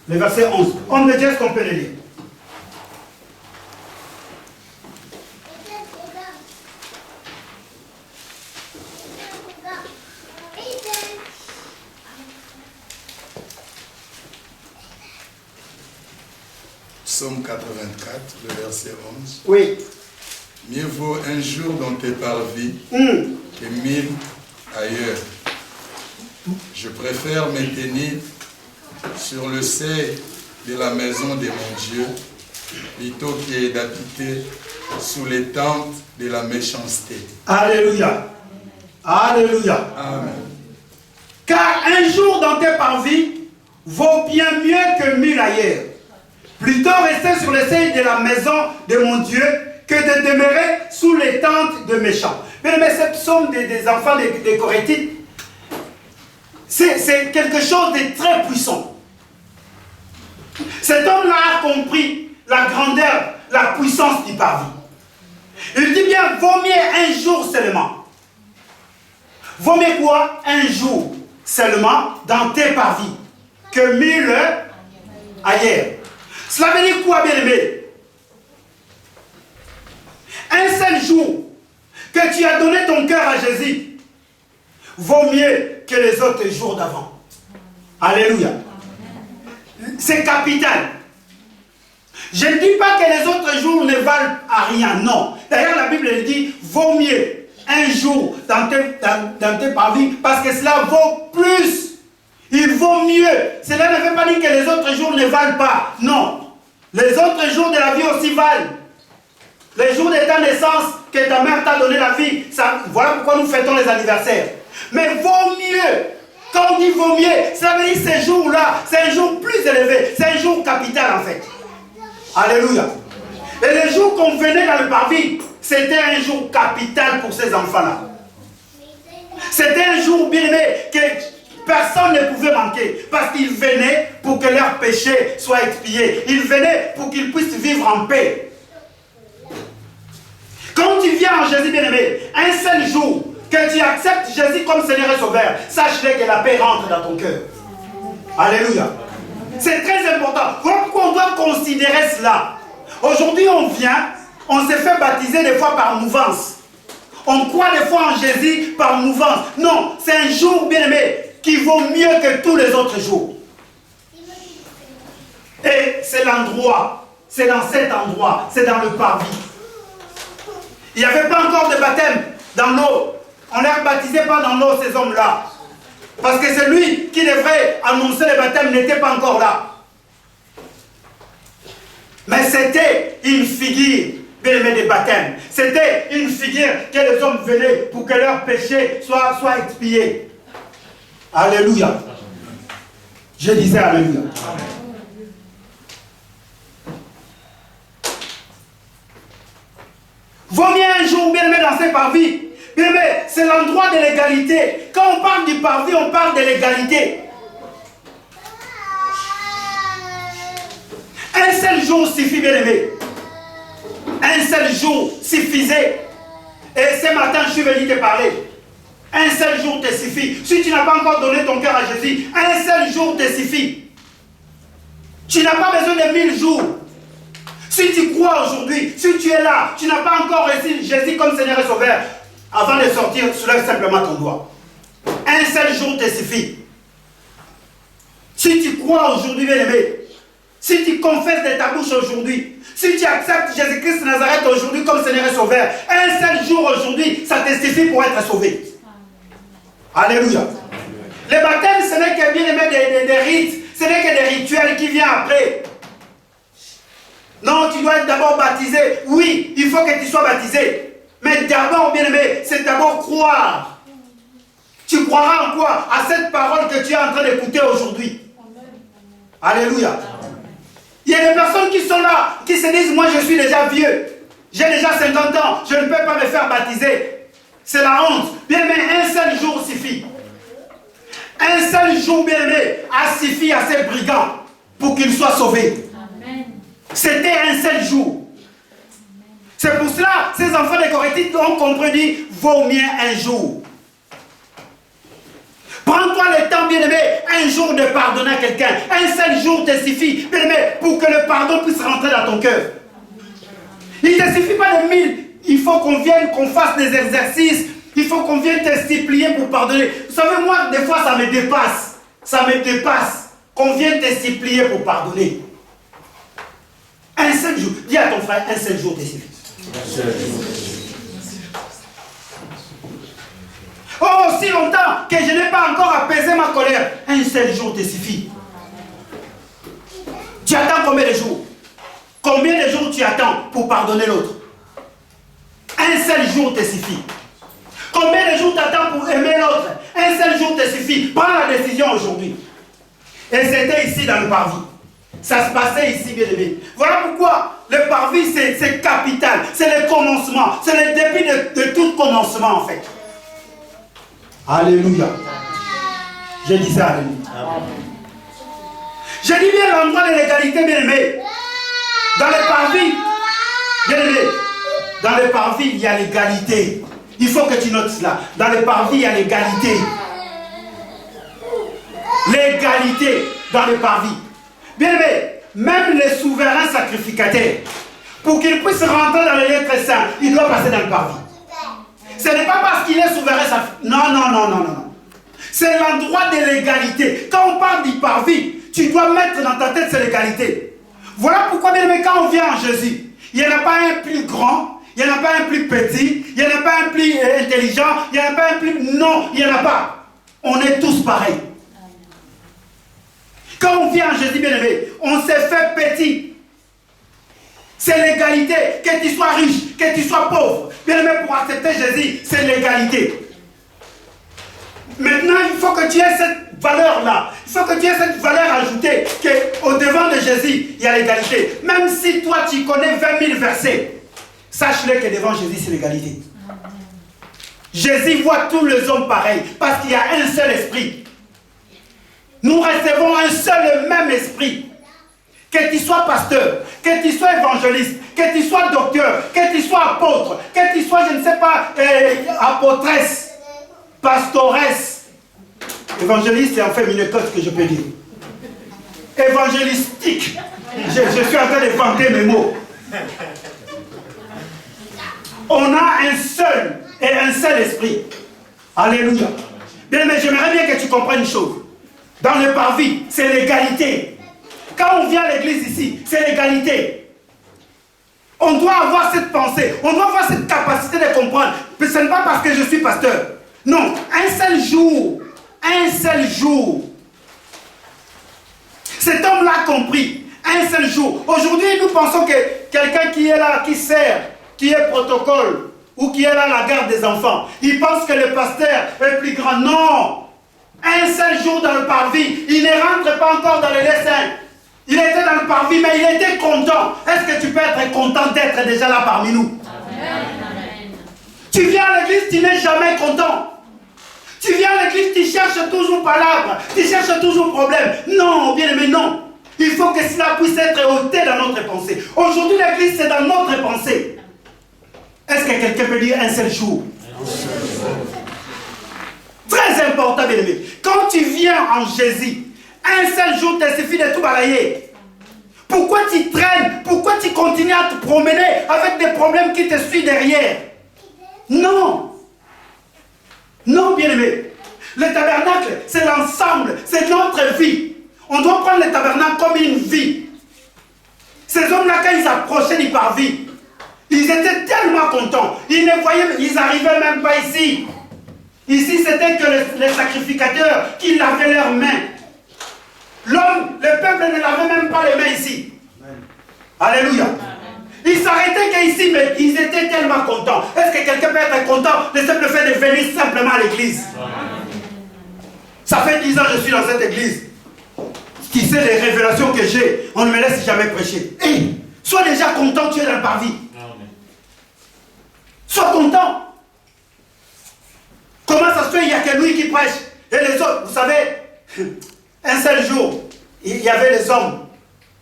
Le verset 11. Homme de Dieu, est-ce qu'on peut le lire? Psaume 84, le verset 11. Oui. Mieux vaut un jour dans tes parvis que 1000 ailleurs. Je préfère me tenir sur le seuil de la maison de mon Dieu plutôt que d'habiter sous les tentes de la méchanceté. Alléluia. Alléluia. Amen. Car un jour dans tes parvis vaut bien mieux que 1000 ailleurs. Plutôt rester sur le seuil de la maison de mon Dieu que de demeurer sous les tentes de méchants. Mais ce psaume des enfants des Corinthiens, c'est quelque chose de très puissant. Cet homme-là a compris la grandeur, la puissance du parvis. Il dit bien, vaut mieux un jour seulement. Vaut mieux quoi? Un jour seulement dans tes parvis que 1000 ailleurs. Cela veut dire quoi, bien-aimé? Un seul jour que tu as donné ton cœur à Jésus vaut mieux que les autres jours d'avant. Alléluia. C'est capital. Je ne dis pas que les autres jours ne valent à rien, non. D'ailleurs, la Bible dit, vaut mieux un jour dans tes parvis, parce que cela vaut plus. Il vaut mieux. Cela ne veut pas dire que les autres jours ne valent pas. Non. Les autres jours de la vie aussi valent. Les jours de ta naissance, que ta mère t'a donné la vie, ça, voilà pourquoi nous fêtons les anniversaires. Mais vaut mieux. Quand on dit vaut mieux, ça veut dire ces jours-là, c'est un jour plus élevé. C'est un jour capital en fait. Alléluia. Et les jours qu'on venait dans le parvis, c'était un jour capital pour ces enfants-là. C'était un jour bien aimé que personne ne pouvait manquer. Parce qu'ils venaient pour que leurs péchés soient expiés. Ils venaient pour qu'ils puissent vivre en paix. Quand tu viens en Jésus bien-aimé, un seul jour que tu acceptes Jésus comme Seigneur et Sauveur, sache-le que la paix rentre dans ton cœur. Alléluia. C'est très important. Voilà pourquoi on doit considérer cela. Aujourd'hui, on vient, on s'est fait baptiser des fois par mouvance. On croit des fois en Jésus par mouvance. Non, c'est un jour bien-aimé qui vaut mieux que tous les autres jours. Et c'est l'endroit, c'est dans cet endroit, c'est dans le parvis. Il n'y avait pas encore de baptême dans l'eau. On ne les baptisait pas dans l'eau, ces hommes-là. Parce que celui qui devrait annoncer le baptême n'était pas encore là. Mais c'était une figure, bien aimé, des baptêmes. C'était une figure que les hommes venaient pour que leurs péchés soient expiés. Alléluia. Je disais Alléluia. Vaut mieux un jour bien aimé dans ces parvis. Bien aimé, c'est l'endroit de l'égalité. Quand on parle du parvis, on parle de l'égalité. seul jour suffit, bien-aimé. Un seul jour suffisait. Et ce matin, je suis venu te parler. Un seul jour te suffit. Si tu n'as pas encore donné ton cœur à Jésus, un seul jour te suffit. Tu n'as pas besoin de 1000 jours. Si tu crois aujourd'hui, si tu es là, tu n'as pas encore reçu Jésus comme Seigneur et Sauveur, avant de sortir, soulève simplement ton doigt. Un seul jour te suffit. Si tu crois aujourd'hui, bien-aimé, si tu confesses de ta bouche aujourd'hui, si tu acceptes Jésus-Christ de Nazareth aujourd'hui comme Seigneur et Sauveur, un seul jour aujourd'hui, ça te suffit pour être sauvé. Alléluia. Le baptême, ce n'est que bien-aimé des rites, ce n'est que des rituels qui viennent après. Non, tu dois être d'abord baptisé. Oui, il faut que tu sois baptisé. Mais d'abord, bien-aimé, c'est d'abord croire. Tu croiras en quoi? À cette parole que tu es en train d'écouter aujourd'hui. Alléluia. Il y a des personnes qui sont là, qui se disent, moi je suis déjà vieux. J'ai déjà 50 ans, je ne peux pas me faire baptiser. C'est la honte. Bien-aimé, un seul jour suffit. Un seul jour, bien-aimé, a suffi à ces brigands pour qu'ils soient sauvés. C'était un seul jour. C'est pour cela que ces enfants des Corétites ont compris, vaut mieux un jour. Prends-toi le temps, bien-aimé, un jour de pardonner à quelqu'un. Un seul jour te suffit, bien-aimé, pour que le pardon puisse rentrer dans ton cœur. Il ne te suffit pas de 1000. Il faut qu'on vienne, qu'on fasse des exercices. Il faut qu'on vienne te supplier pour pardonner. Vous savez, moi, des fois, ça me dépasse. Ça me dépasse. Qu'on vienne te supplier pour pardonner. Un seul jour. Dis à ton frère, un seul jour te suffit. Oh, si longtemps que je n'ai pas encore apaisé ma colère, un seul jour te suffit. Tu attends combien de jours? Combien de jours tu attends pour pardonner l'autre? Un seul jour te suffit. Combien de jours tu attends pour aimer l'autre? Un seul jour te suffit. Prends la décision aujourd'hui. Et c'était ici dans le parvis. Ça se passait ici, bien aimé. Voilà pourquoi le parvis, c'est capital. C'est le commencement. C'est le début de tout commencement, en fait. Alléluia. Je dis ça, alléluia. Je dis bien l'endroit de l'égalité, bien aimé. Dans le parvis, bien aimé, dans le parvis, il y a l'égalité. Il faut que tu notes cela. Dans le parvis, il y a l'égalité. L'égalité dans le parvis. Bien aimé, même les souverains sacrificateurs, pour qu'ils puissent rentrer dans les lieux très saints, il doit passer dans le parvis. Ce n'est pas parce qu'il est souverain sacrificateur. Non. C'est l'endroit de l'égalité. Quand on parle du parvis, tu dois mettre dans ta tête cette égalité. Voilà pourquoi, bien aimé, quand on vient en Jésus, il n'y en a pas un plus grand, il n'y en a pas un plus petit, il n'y en a pas un plus intelligent, il n'y en a pas un plus... Non, il n'y en a pas. On est tous pareils. Quand on vient en Jésus, bien aimé, on s'est fait petit. C'est l'égalité. Que tu sois riche, que tu sois pauvre. Bien aimé, pour accepter Jésus, c'est l'égalité. Maintenant, il faut que tu aies cette valeur-là. Il faut que tu aies cette valeur ajoutée qu'au devant de Jésus, il y a l'égalité. Même si toi, tu connais 20 000 versets, sache-le que devant Jésus, c'est l'égalité. Jésus voit tous les hommes pareils parce qu'il y a un seul esprit. Nous recevons un seul et même esprit. Que tu sois pasteur, que tu sois évangéliste, que tu sois docteur, que tu sois apôtre, que tu sois, je ne sais pas, apôtresse, pastoresse. Évangéliste, c'est en féminin que je peux dire. Évangélistique. Je suis en train de vanter mes mots. On a un seul et un seul esprit. Alléluia. Bien, mais j'aimerais bien que tu comprennes une chose. Dans le parvis, c'est l'égalité. Quand on vient à l'église ici, c'est l'égalité. On doit avoir cette pensée, on doit avoir cette capacité de comprendre. Mais ce n'est pas parce que je suis pasteur. Non, un seul jour. Cet homme l'a compris. Un seul jour. Aujourd'hui, nous pensons que quelqu'un qui est là, qui sert, qui est protocole, ou qui est là à la garde des enfants, il pense que le pasteur est plus grand. Non. Un seul jour dans le parvis, il ne rentre pas encore dans les saints. Il était dans le parvis, mais il était content. Est-ce que tu peux être content d'être déjà là parmi nous? Amen. Tu viens à l'église, tu n'es jamais content. Tu viens à l'église, tu cherches toujours palabre, tu cherches toujours problème. Non, bien aimé, non. Il faut que cela puisse être ôté dans notre pensée. Aujourd'hui, l'église, c'est dans notre pensée. Est-ce que quelqu'un peut dire un seul jour? Très important, bien aimé. Quand tu viens en Jésus, un seul jour te suffit de tout balayer. Pourquoi tu traînes? Pourquoi tu continues à te promener avec des problèmes qui te suivent derrière? Non. Non, bien aimé. Le tabernacle, c'est l'ensemble, c'est notre vie. On doit prendre le tabernacle comme une vie. Ces hommes-là, quand ils approchaient du parvis, ils étaient tellement contents. Ils ne voyaient, ils n'arrivaient même pas ici. Ici, c'était que les sacrificateurs qui lavaient leurs mains. L'homme, le peuple ne lavait même pas les mains ici. Alléluia. Ils s'arrêtaient qu'ici, mais ils étaient tellement contents. Est-ce que quelqu'un peut être content de simple fait de venir simplement à l'église? Ça fait 10 ans que je suis dans cette église. Qui sait les révélations que j'ai, on ne me laisse jamais prêcher. Hey, sois déjà content que tu es dans le parvis. Sois content. Comment ça se fait? Il n'y a que lui qui prêche. Et les autres, vous savez, un seul jour, il y avait les hommes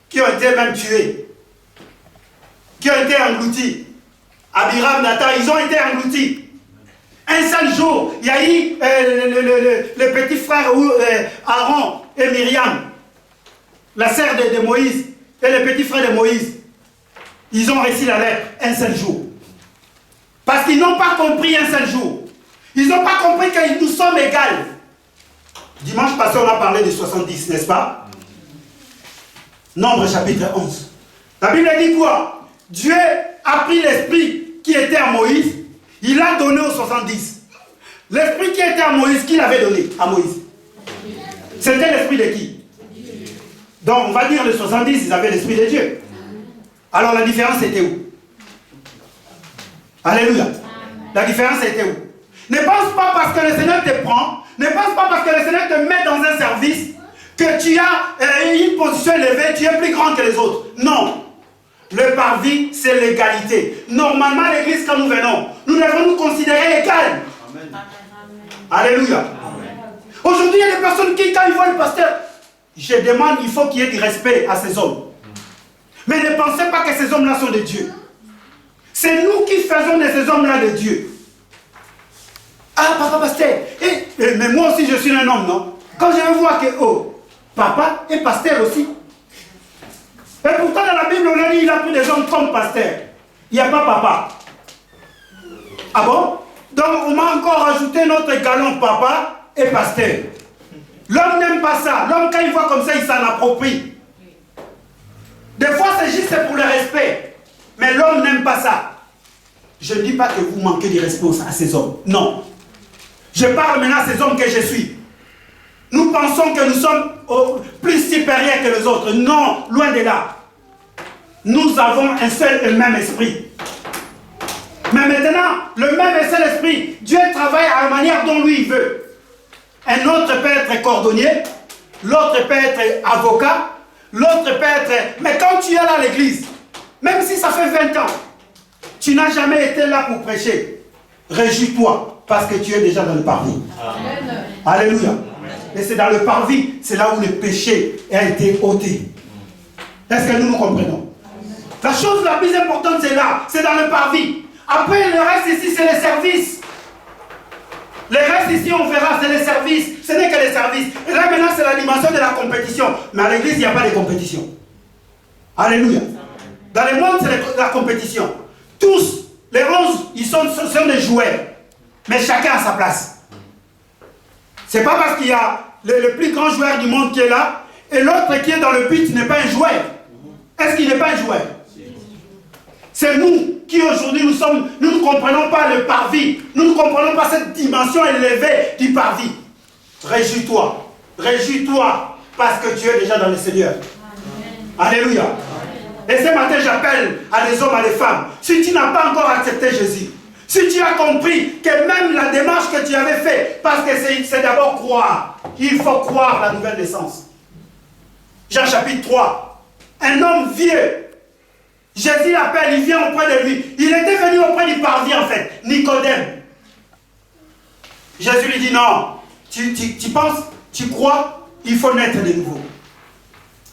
qui ont été même tués, qui ont été engloutis. Abiram, Nathan, ils ont été engloutis. Un seul jour, il y a eu le petit frère Aaron et Myriam, la sœur de Moïse, et le petit frère de Moïse. Ils ont reçu la lettre un seul jour. Parce qu'ils n'ont pas compris un seul jour. Ils n'ont pas compris que nous sommes égaux. Dimanche passé, on a parlé de 70, n'est-ce pas? Nombre chapitre 11. La Bible dit quoi? Dieu a pris l'esprit qui était à Moïse, il l'a donné aux 70. L'esprit qui était à Moïse, qui l'avait donné à Moïse? C'était l'esprit de qui? Donc, on va dire les 70, ils avaient l'esprit de Dieu. Alors, la différence était où? Alléluia. La différence était où? Ne pense pas parce que le Seigneur te prend, ne pense pas parce que le Seigneur te met dans un service que tu as une position élevée, tu es plus grand que les autres. Non. Le parvis, c'est l'égalité. Normalement, à l'église, quand nous venons, nous devons nous considérer égales. Amen. Alléluia. Aujourd'hui, il y a des personnes qui, quand ils voient le pasteur, je demande, il faut qu'il y ait du respect à ces hommes. Mais ne pensez pas que ces hommes-là sont de Dieu. C'est nous qui faisons de ces hommes-là de Dieu. Ah, papa pasteur. Mais moi aussi, je suis un homme, non? Quand je vais voir que, oh, papa est pasteur aussi. Et pourtant, dans la Bible, on a dit qu'il a pris des hommes comme pasteur. Il n'y a pas papa. Ah bon? Donc, on m'a encore rajouté notre galon papa et pasteur. L'homme n'aime pas ça. L'homme, quand il voit comme ça, il s'en approprie. Des fois, c'est juste pour le respect. Mais l'homme n'aime pas ça. Je ne dis pas que vous manquez de respect à ces hommes. Non. Je parle maintenant à ces hommes que je suis. Nous pensons que nous sommes plus supérieurs que les autres. Non, loin de là. Nous avons un seul et même esprit. Mais maintenant, le même et seul esprit, Dieu travaille à la manière dont lui il veut. Un autre peut être cordonnier, l'autre peut être avocat, l'autre peut être... Mais quand tu es là à l'église, même si ça fait 20 ans, tu n'as jamais été là pour prêcher. Réjouis-toi, parce que tu es déjà dans le parvis. Amen. Alléluia. Et c'est dans le parvis, c'est là où le péché a été ôté. Est-ce que nous comprenons? La chose la plus importante, c'est là, c'est dans le parvis. Après, le reste ici, c'est les services. Le reste ici, on verra, c'est les services. Ce n'est que les services. Et là, maintenant, c'est la dimension de la compétition. Mais à l'église, il n'y a pas de compétition. Alléluia. Dans le monde, c'est la compétition. Tous, les 11, ils sont des joueurs. Mais chacun a sa place. C'est pas parce qu'il y a le plus grand joueur du monde qui est là et l'autre qui est dans le but n'est pas un joueur. Est-ce qu'il n'est pas un joueur? C'est nous qui aujourd'hui nous ne comprenons pas le parvis. Nous ne comprenons pas cette dimension élevée du parvis. Réjouis-toi. Réjouis-toi parce que tu es déjà dans le Seigneur. Amen. Alléluia. Amen. Et ce matin, j'appelle à des hommes, à des femmes. Si tu n'as pas encore accepté Jésus, si tu as compris que même la démarche que tu avais faite, parce que c'est d'abord croire. Il faut croire la nouvelle naissance. Jean chapitre 3. Un homme vieux. Jésus l'appelle, il vient auprès de lui. Il était venu auprès du parvis en fait, Nicodème. Jésus lui dit non, tu penses, tu crois, il faut naître de nouveau.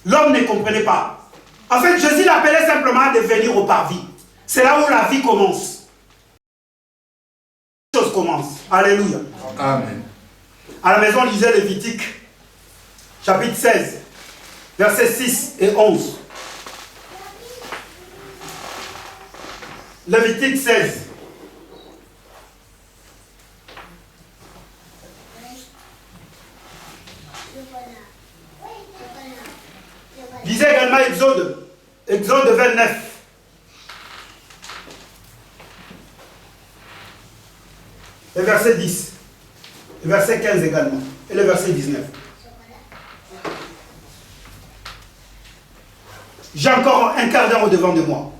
L'homme ne comprenait pas. En fait, Jésus l'appelait simplement de venir au parvis. C'est là où la vie commence. La chose commence. Alléluia. Amen. À la maison, lisez Lévitique, chapitre 16, versets 6 et 11. Lévitique 16. Lisez également Exode 29. Le verset 10. Le verset 15 également. Et le verset 19. J'ai encore un quart d'heure au-devant de moi.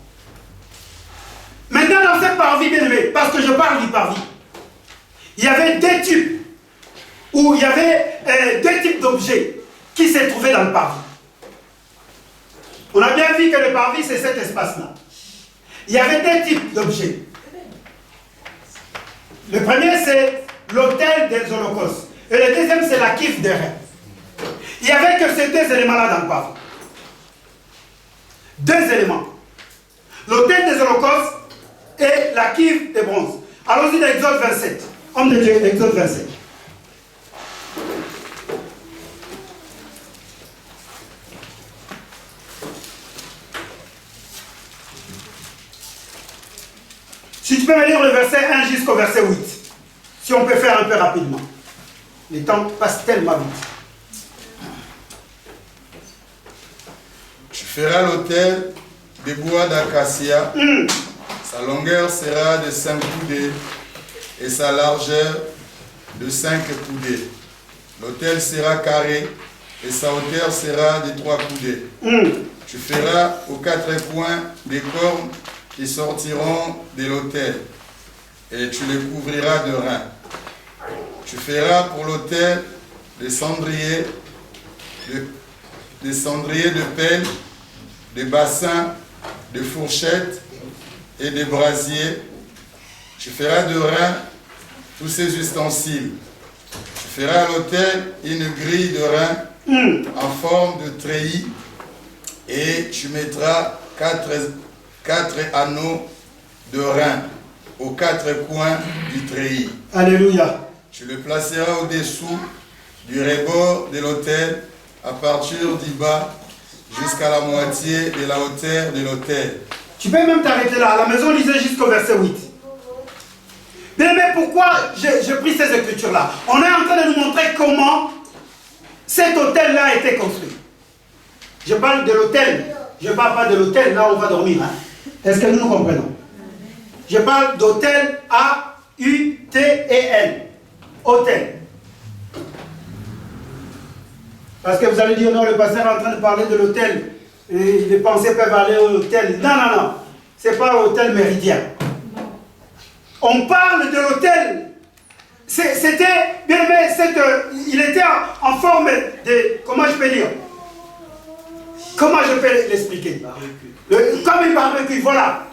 Maintenant, dans cette parvis, bien aimé, parce que je parle du parvis, il y avait deux types, où il y avait deux types d'objets qui se trouvaient dans le parvis. On a bien vu que le parvis, c'est cet espace-là. Il y avait deux types d'objets. Le premier, c'est l'autel des holocaustes. Et le deuxième, c'est la kif des reins. Il n'y avait que ces deux éléments-là dans le parvis. Deux éléments. L'autel des holocaustes et la kif des bronzes. Allons-y dans Exode 27. Homme de Dieu, Exode 27. Si tu peux me lire le verset 1 jusqu'au verset 8. Si on peut faire un peu rapidement. Le temps passe tellement vite. Tu feras l'autel de bois d'acacia. Sa longueur sera de 5 coudées et sa largeur de 5 coudées. L'autel sera carré et sa hauteur sera de 3 coudées. Tu feras aux 4 coins des cornes qui sortiront de l'autel et tu les couvriras de reins. Tu feras pour l'autel des cendriers de pelle, des bassins, des fourchettes et des brasiers. Tu feras de reins tous ces ustensiles. Tu feras à l'autel une grille de reins en forme de treillis et tu mettras 4 anneaux de reins aux 4 coins du treillis. Alléluia. Tu le placeras au-dessous du rebord de l'autel à partir du bas jusqu'à la moitié de la hauteur de l'autel. Tu peux même t'arrêter là. À la maison, lisez jusqu'au verset 8. Mais pourquoi j'ai pris ces écritures-là? On est en train de nous montrer comment cet hôtel-là a été construit. Je parle de l'hôtel. Je ne parle pas de l'hôtel là où on va dormir. Hein. Est-ce que nous nous comprenons? Je parle d'hôtel A-U-T-E-L. Hôtel. Parce que vous allez dire, non, le pasteur est en train de parler de l'hôtel. Les pensées peuvent aller à l'hôtel. Non, non, non. Ce n'est pas l'hôtel Méridien. On parle de l'hôtel. C'était, bien aimé, il était en forme de, comment je peux dire? Comment je peux l'expliquer? Comme une barbecue, voilà.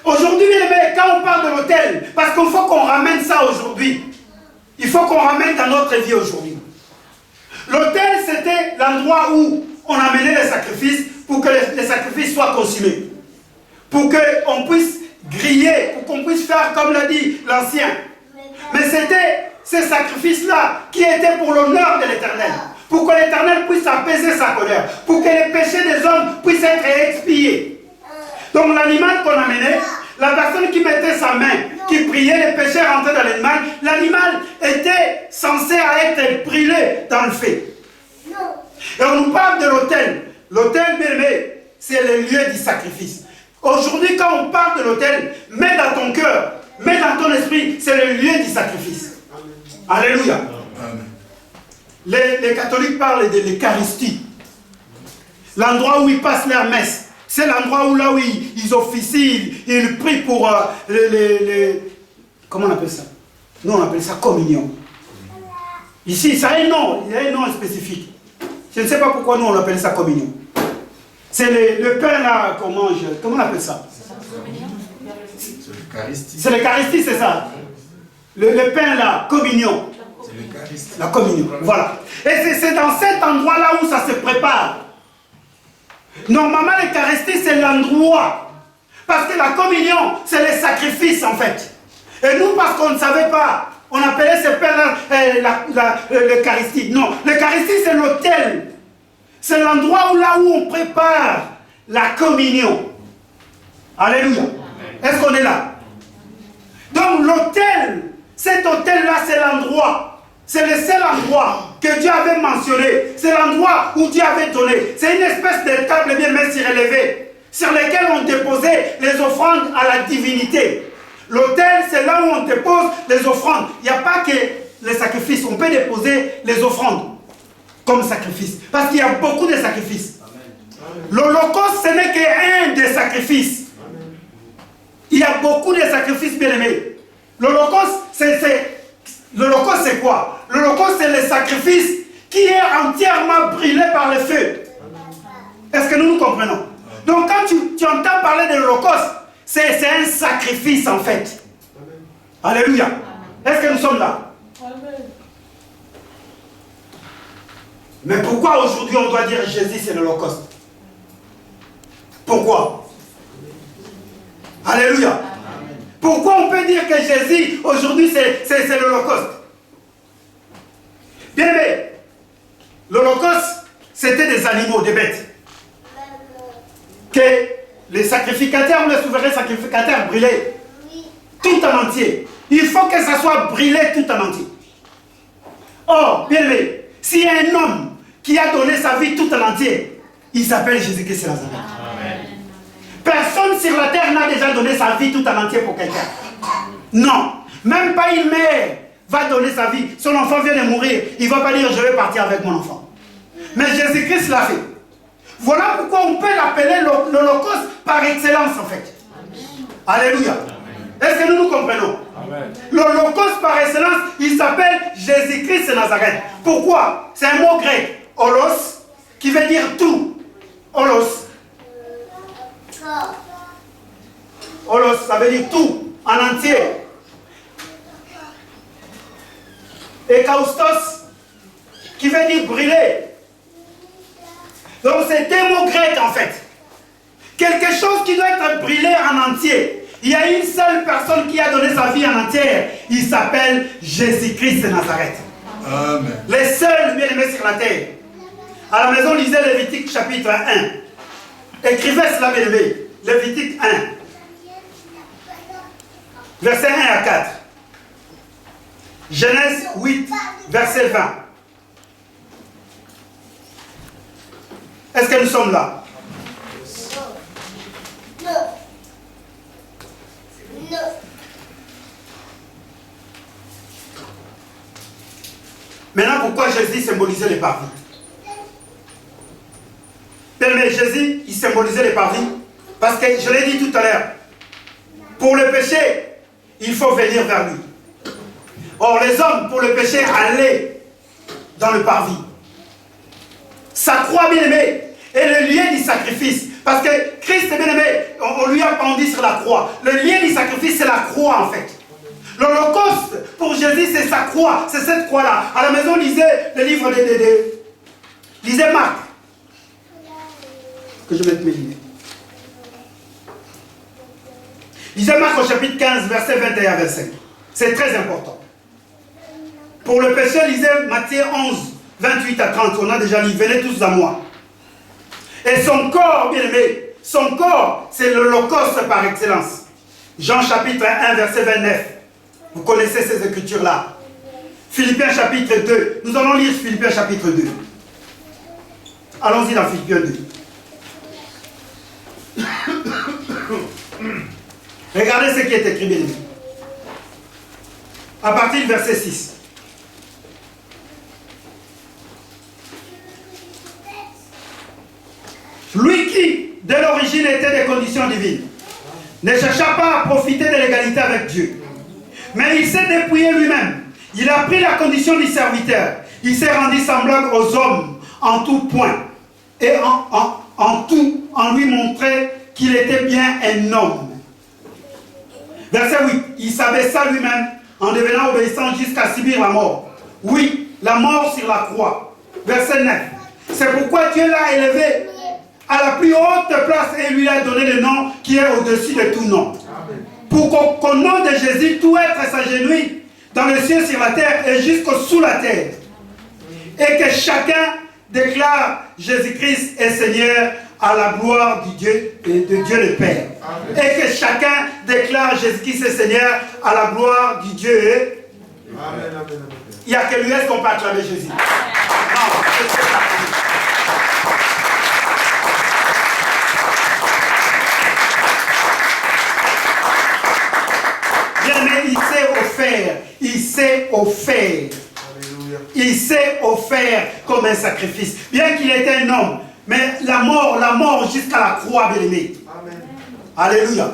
Aujourd'hui, bien aimé, quand on parle de l'hôtel, parce qu'il faut qu'on ramène ça aujourd'hui. Il faut qu'on ramène dans notre vie aujourd'hui. L'hôtel, c'était l'endroit où on amenait les sacrifices pour que les sacrifices soient consumés. Pour qu'on puisse griller, pour qu'on puisse faire comme l'a dit l'ancien. Mais c'était ces sacrifices-là qui étaient pour l'honneur de l'Éternel. Pour que l'Éternel puisse apaiser sa colère. Pour que les péchés des hommes puissent être expiés. Donc l'animal qu'on amenait, la personne qui mettait sa main, qui priait, les péchés rentraient dans l'animal, l'animal était censé être brûlé dans le feu. Et on nous parle de l'autel. L'autel, bien aimé, c'est le lieu du sacrifice. Aujourd'hui, quand on parle de l'autel, mets dans ton cœur, mets dans ton esprit, c'est le lieu du sacrifice. Alléluia. Amen. Les catholiques parlent de l'Eucharistie. L'endroit où ils passent leur messe. C'est l'endroit où là où ils officient, ils prient pour comment on appelle ça? Nous on appelle ça communion. Ici, ça a un nom, il y a un nom spécifique. Je ne sais pas pourquoi nous on appelle ça communion. C'est le pain là qu'on mange, comment on appelle ça? C'est l'Eucharistie. C'est l'Eucharistie, c'est ça. Le pain là, communion. C'est l'Eucharistie. La communion, voilà. Et c'est dans cet endroit-là où ça se prépare. Normalement, l'Eucharistie, c'est l'endroit. Parce que la communion, c'est les sacrifices, en fait. Et nous, parce qu'on ne savait pas, on appelait ce père l'Eucharistie. Non, l'Eucharistie, c'est l'autel. C'est l'endroit là où on prépare la communion. Alléluia. Est-ce qu'on est là? Donc l'autel, cet autel-là, c'est l'endroit. C'est le seul endroit que Dieu avait mentionné. C'est l'endroit où Dieu avait donné. C'est une espèce de table bien même surélevée, sur laquelle on déposait les offrandes à la divinité. L'autel, c'est là où on dépose les offrandes. Il n'y a pas que les sacrifices. On peut déposer les offrandes comme sacrifice. Parce qu'il y a beaucoup de sacrifices. L'Holocauste, ce n'est qu'un des sacrifices. Il y a beaucoup de sacrifices, bien aimés. L'Holocauste, c'est quoi? L'Holocauste, c'est le sacrifice qui est entièrement brûlé par le feu. Est-ce que nous comprenons? Donc quand tu entends parler de l'Holocauste, c'est un sacrifice en fait. Alléluia. Est-ce que nous sommes là? Mais pourquoi aujourd'hui on doit dire Jésus c'est l'Holocauste? Pourquoi? Alléluia. Pourquoi on peut dire que Jésus aujourd'hui c'est l'Holocauste? Bien aimé, l'Holocauste c'était des animaux, des bêtes que les sacrificateurs ou les souverains sacrificateurs brûlaient tout en entier. Il faut que ça soit brûlé tout en entier. Or, bien aimé, s'il y a un homme qui a donné sa vie tout en entier, il s'appelle Jésus-Christ de Nazareth. Personne sur la terre n'a déjà donné sa vie tout en entier pour quelqu'un. Non. Même pas une mère va donner sa vie. Son enfant vient de mourir. Il ne va pas dire je vais partir avec mon enfant. Mais Jésus-Christ l'a fait. Voilà pourquoi on peut l'appeler l'Holocauste par excellence en fait. Alléluia. Est-ce que nous comprenons? L'Holocauste par excellence, il s'appelle Jésus-Christ de Nazareth. Pourquoi? C'est un mot grec. Holos, qui veut dire tout. Holos. Holos, ça veut dire tout, en entier. Et kaustos, qui veut dire brûler. Donc c'est deux mots grecs en fait. Quelque chose qui doit être brûlé en entier. Il y a une seule personne qui a donné sa vie en entière. Il s'appelle Jésus-Christ de Nazareth. Amen. Les seuls bien-aimés sur la terre. À la maison, lisez Lévitique chapitre 1. Écrivez cela, bien-aimés. Lévitique 1. Verset 1 à 4. Genèse 8, verset 20. Est-ce que nous sommes là? Maintenant, pourquoi Jésus symbolisait les parvis? Mais Jésus, il symbolisait les parvis parce que, je l'ai dit tout à l'heure, pour le péché, il faut venir vers lui. Or, les hommes, pour le péché, allaient dans le parvis. Sa croix bien-aimée est le lien du sacrifice. Parce que Christ, bien-aimé, on lui a pendu sur la croix. Le lien du sacrifice, c'est la croix en fait. L'Holocauste, pour Jésus, c'est sa croix. C'est cette croix-là. À la maison, lisez le livre lisez Marc. Que je vais te méditer. Lisez Marc au chapitre 15, verset 21 à 25. C'est très important. Pour le péché, lisez Matthieu 11, 28 à 30. On a déjà lu. Venez tous à moi. Et son corps, bien aimé, son corps, c'est l'Holocauste par excellence. Jean chapitre 1, verset 29. Vous connaissez ces écritures-là. Philippiens chapitre 2. Nous allons lire Philippiens chapitre 2. Allons-y dans Philippiens 2. Regardez ce qui est écrit, bien aimé. À partir du verset 6. Lui qui, dès l'origine, était des conditions divines, ne chercha pas à profiter de l'égalité avec Dieu. Mais il s'est dépouillé lui-même. Il a pris la condition du serviteur. Il s'est rendu semblable aux hommes en tout point. Et en tout, en lui montrer qu'il était bien un homme. Verset 8. Il s'abaissa lui-même en devenant obéissant jusqu'à subir la mort. Oui, la mort sur la croix. Verset 9. C'est pourquoi Dieu l'a élevé à la plus haute place et lui a donné le nom qui est au-dessus de tout nom. Pour qu'au nom de Jésus, tout être s'agenouille dans les cieux, sur la terre et jusqu'au sous la terre. Et que chacun déclare Jésus-Christ est Seigneur à la gloire de Dieu le Père. Amen. Et que chacun déclare Jésus-Christ est Seigneur à la gloire du Dieu. Amen. Il n'y a que lui qu'on peut acclamer Jésus. Bien, mais il s'est offert. Il s'est offert. Il s'est offert comme un sacrifice. Bien qu'il était un homme, mais la mort jusqu'à la croix, bien-aimé. Alléluia.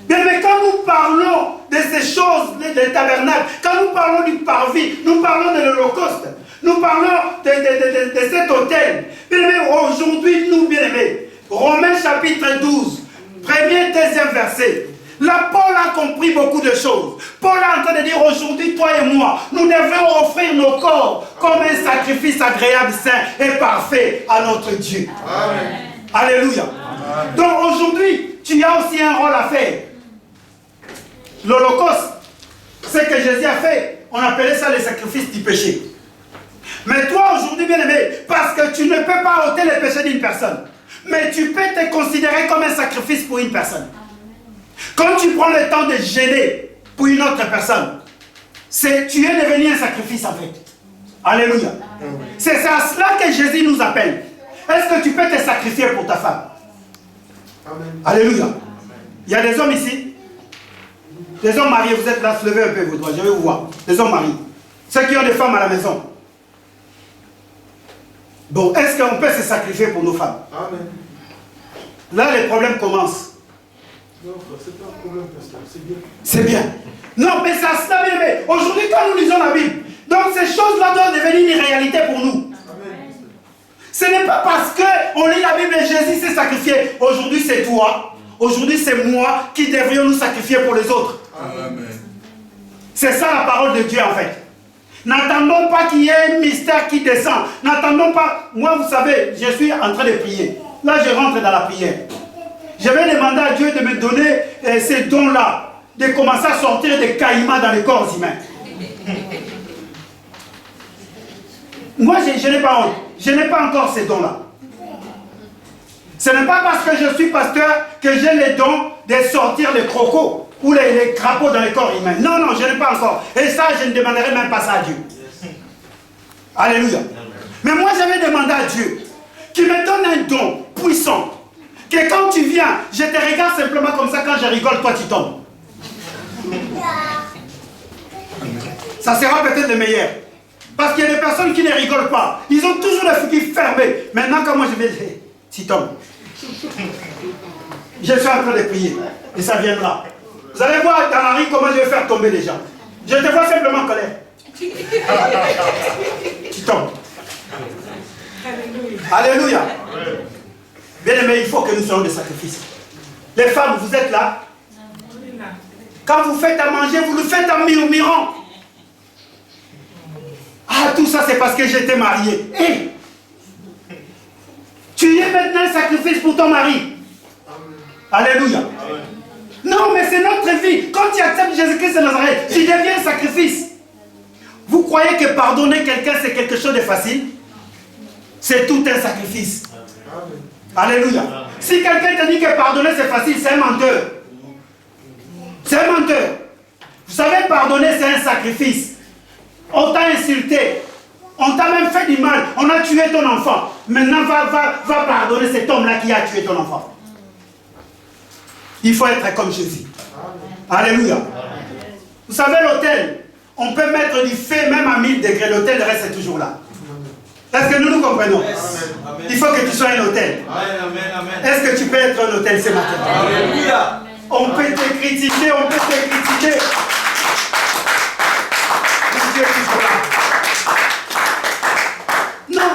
Bien, mais quand nous parlons de ces choses, des tabernacles, quand nous parlons du parvis, nous parlons de l'Holocauste, nous parlons de cet autel. Bien-aimé, aujourd'hui, nous, bien-aimés, Romains chapitre 12, premier, deuxième verset. Là, Paul a compris beaucoup de choses. Paul est en train de dire aujourd'hui, toi et moi, nous devons offrir nos corps comme un sacrifice agréable, saint et parfait à notre Dieu. Amen. Alléluia. Amen. Donc aujourd'hui, tu as aussi un rôle à faire. L'Holocauste, ce que Jésus a fait, on appelait ça le sacrifice du péché. Mais toi aujourd'hui, bien-aimé, parce que tu ne peux pas ôter les péchés d'une personne, mais tu peux te considérer comme un sacrifice pour une personne. Quand tu prends le temps de gêner pour une autre personne, tu es devenu un sacrifice en fait. Alléluia. C'est à cela que Jésus nous appelle. Est-ce que tu peux te sacrifier pour ta femme? Amen. Alléluia. Il y a des hommes ici. Des hommes mariés, vous êtes là, levez un peu vos doigts, je vais vous voir. Des hommes mariés. Ceux qui ont des femmes à la maison. Bon, est-ce qu'on peut se sacrifier pour nos femmes? Amen. Là, les problèmes commencent. Non, c'est pas un problème, pasteur, c'est bien. C'est bien. Non, mais ça se l'a bien. Aujourd'hui, quand nous lisons la Bible, donc ces choses-là doivent devenir une réalité pour nous. Amen. Ce n'est pas parce qu'on lit la Bible et Jésus s'est sacrifié. Aujourd'hui, c'est toi. Aujourd'hui, c'est moi qui devrions nous sacrifier pour les autres. Amen. C'est ça la parole de Dieu en fait. N'attendons pas qu'il y ait un mystère qui descend. N'attendons pas. Moi, vous savez, je suis en train de prier. Là, je rentre dans la prière. Je vais demander à Dieu de me donner ces dons-là, de commencer à sortir des caïmans dans les corps humains. Moi, je n'ai pas honte. Je n'ai pas encore ces dons-là. Ce n'est pas parce que je suis pasteur que j'ai les dons de sortir les crocos ou les crapauds dans les corps humains. Non, non, je n'ai pas encore. Et ça, je ne demanderai même pas ça à Dieu. Alléluia. Mais moi, je vais demander à Dieu qu'il me donne un don puissant. Que quand tu viens, je te regarde simplement comme ça, quand je rigole, toi tu tombes. Ça sera peut-être le meilleur. Parce qu'il y a des personnes qui ne rigolent pas. Ils ont toujours les fouilles fermées. Maintenant, quand moi je vais dire, tu tombes. Je suis en train de prier. Et ça viendra. Vous allez voir dans la rue comment je vais faire tomber les gens. Je te vois simplement en colère. Tu tombes. Alléluia. Bien aimé, il faut que nous soyons des sacrifices. Les femmes, vous êtes là. Quand vous faites à manger, vous le faites en murmurant. Ah, tout ça c'est parce que j'étais marié. Hey, tu es maintenant un sacrifice pour ton mari. Alléluia. Non, mais c'est notre vie. Quand tu acceptes Jésus-Christ de Nazareth, tu deviens un sacrifice. Vous croyez que pardonner quelqu'un c'est quelque chose de facile? C'est tout un sacrifice. Alléluia. Si quelqu'un te dit que pardonner c'est facile, c'est un menteur. C'est un menteur. Vous savez, pardonner c'est un sacrifice. On t'a insulté. On t'a même fait du mal. On a tué ton enfant. Maintenant, va pardonner cet homme-là qui a tué ton enfant. Il faut être comme Jésus. Alléluia. Vous savez, l'autel, on peut mettre du feu même à 1000 degrés. L'autel reste toujours là. Est-ce que nous comprenons? Il faut que tu sois un autel. Est-ce que tu peux être un autel ce matin? Alléluia. On peut te critiquer, on peut te critiquer. Dieu est toujours là. Non.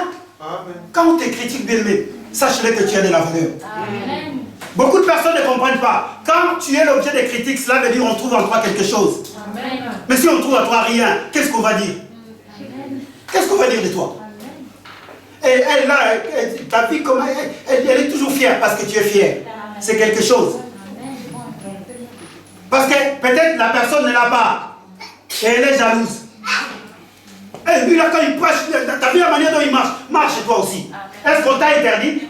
Quand on te critique, bien aimé, sache-le que tu as de la valeur. Beaucoup de personnes ne comprennent pas. Quand tu es l'objet des critiques, cela veut dire qu'on trouve en toi quelque chose. Amen. Mais si on trouve en toi rien, qu'est-ce qu'on va dire? Qu'est-ce qu'on va dire de toi? Et elle, là, ta vie, comment elle est toujours fière parce que tu es fier. C'est quelque chose. Parce que peut-être la personne ne l'a pas. Et elle est jalouse. Et lui, là, quand il prêche, t'as vu la manière dont il marche? Marche toi aussi. Est-ce qu'on t'a interdit?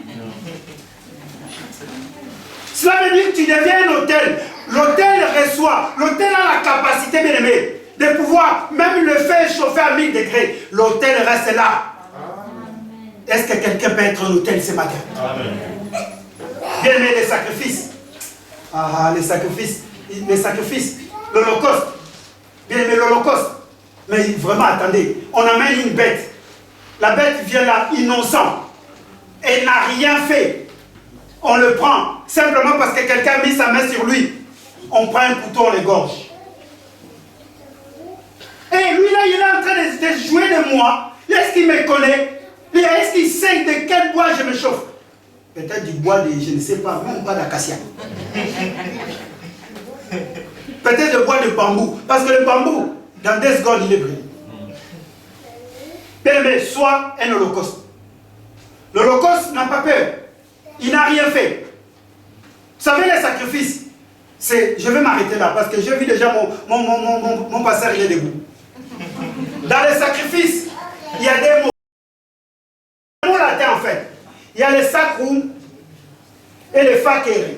Cela veut dire que tu deviens un hôtel. L'hôtel reçoit. L'hôtel a la capacité, bien aimé, de pouvoir même le faire chauffer à 1000 degrés. L'hôtel reste là. Est-ce que quelqu'un peut être un hôtel ce matin? Bien aimé, les sacrifices. Ah, les sacrifices. Les sacrifices. L'Holocauste. Bien aimé, l'Holocauste. Mais vraiment, attendez. On amène une bête. La bête vient là, innocent. Elle n'a rien fait. On le prend. Simplement parce que quelqu'un a mis sa main sur lui. On prend un couteau, on l'égorge. Et lui là, il est en train de jouer de moi. Est-ce qu'il me connaît? Est-ce qu'il sait de quel bois je me chauffe? Peut-être du bois de, je ne sais pas, même pas d'acacia. Peut-être le bois de bambou. Parce que le bambou, dans 2 secondes, il est brûlé. Bien aimé, soit un holocauste. L'holocauste n'a pas peur. Il n'a rien fait. Vous savez, les sacrifices, c'est... Je vais m'arrêter là, parce que j'ai vu déjà mon pasteur, il est debout. Dans les sacrifices, il y a des mots. Les mots latins, en fait. Il y a le sacrum et le facere.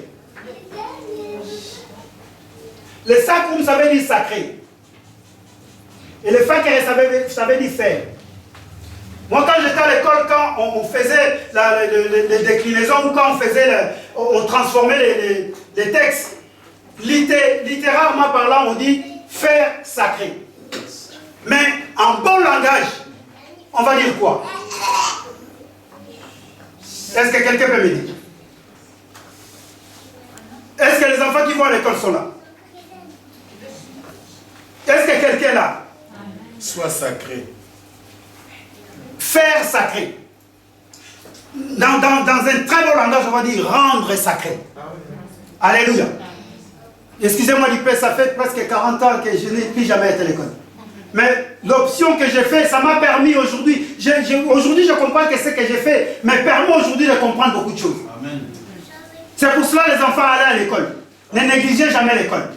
Le sacrum, ça veut dire sacré. Et le facere, ça veut dire faire. Moi, quand j'étais à l'école, quand on faisait les déclinaisons, ou quand on transformait les textes, littéralement parlant, on dit faire sacré. Mais en bon langage, on va dire quoi? Est-ce que quelqu'un peut me dire? Est-ce que les enfants qui vont à l'école sont là? Est-ce que quelqu'un est là? Sois sacré. Faire sacré. Dans un très beau langage, on va dire rendre sacré. Alléluia. Excusez-moi du peu, ça fait presque 40 ans que je n'ai plus jamais été à l'école. Mais l'option que j'ai faite, ça m'a permis aujourd'hui. Aujourd'hui, je comprends que ce que j'ai fait me permet aujourd'hui de comprendre beaucoup de choses. C'est pour cela que les enfants allaient à l'école. Ne négligez jamais l'école.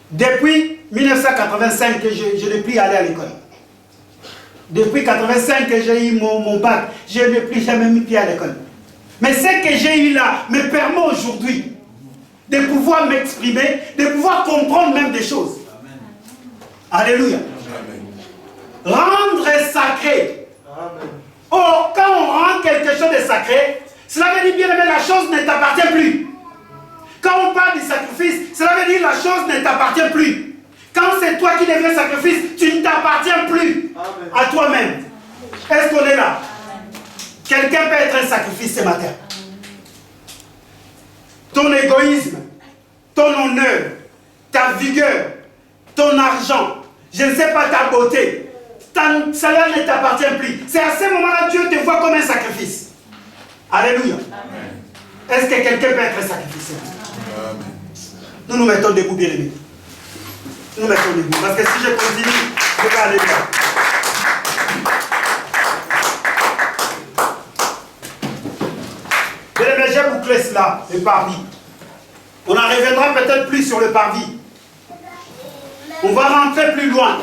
Depuis 1985 que je n'ai plus allé à l'école. Depuis 1985 que j'ai eu mon bac, je n'ai plus jamais mis pied à l'école. Mais ce que j'ai eu là me permet aujourd'hui de pouvoir m'exprimer, de pouvoir comprendre même des choses. Amen. Alléluia. Amen. Rendre sacré. Amen. Or, quand on rend quelque chose de sacré, cela veut dire bien aimé, la chose ne t'appartient plus. Quand on parle du sacrifice, cela veut dire la chose ne t'appartient plus. Quand c'est toi qui deviens sacrifice, tu ne t'appartiens plus. Amen. À toi-même. Est-ce qu'on est là? Quelqu'un peut être un sacrifice ce matin. Ton égoïsme, ton honneur, ta vigueur, ton argent, je ne sais pas, ta beauté, cela ne t'appartient plus. C'est à ce moment-là que Dieu te voit comme un sacrifice. Alléluia. Amen. Est-ce que quelqu'un peut être un sacrifice? Amen. Nous nous mettons debout, bien aimés. Nous mettons debout. Parce que si je continue, je vais aller là. Bien aimés, j'ai bouclé cela, le parvis. On en reviendra peut-être plus sur le parvis. On va rentrer plus loin.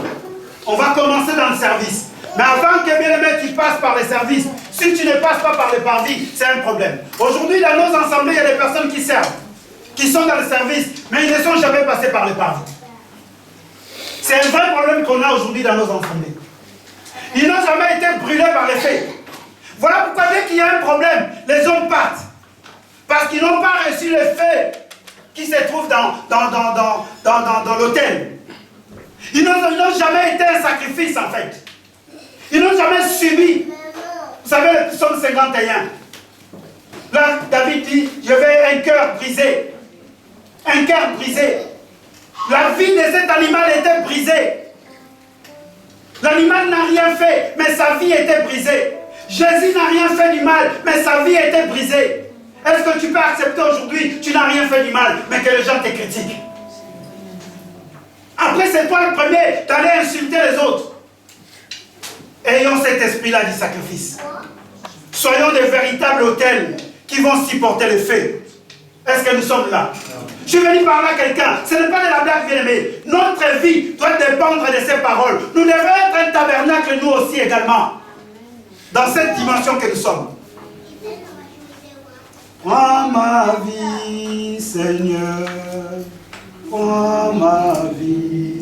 On va commencer dans le service. Mais avant que, bien aimé, tu passes par les services, si tu ne passes pas par le parvis, c'est un problème. Aujourd'hui, dans nos assemblées, il y a des personnes qui servent, qui sont dans le service, mais ils ne sont jamais passés par le parvis. C'est un vrai problème qu'on a aujourd'hui dans nos assemblées. Ils n'ont jamais été brûlés par les faits. Voilà pourquoi dès qu'il y a un problème, les hommes partent. Parce qu'ils n'ont pas reçu les faits qui se trouvent dans l'autel. Ils n'ont jamais été un sacrifice en fait. Ils n'ont jamais subi. Vous savez, le psaume 51. Là, David dit, je vais un cœur brisé. Un cœur brisé. La vie de cet animal était brisée. L'animal n'a rien fait, mais sa vie était brisée. Jésus n'a rien fait du mal, mais sa vie était brisée. Est-ce que tu peux accepter aujourd'hui, tu n'as rien fait du mal, mais que les gens te critiquent? Après, c'est toi le premier d'aller insulter les autres. Ayons cet esprit-là du sacrifice. Soyons des véritables autels qui vont supporter le feu. Est-ce que nous sommes là? Je suis venu parler à quelqu'un. Ce n'est pas de la blague, bien-aimé. Notre vie doit dépendre de ces paroles. Nous devons être un tabernacle, nous aussi également. Dans cette dimension que nous sommes. Prends ma vie, Seigneur. Prends ma vie.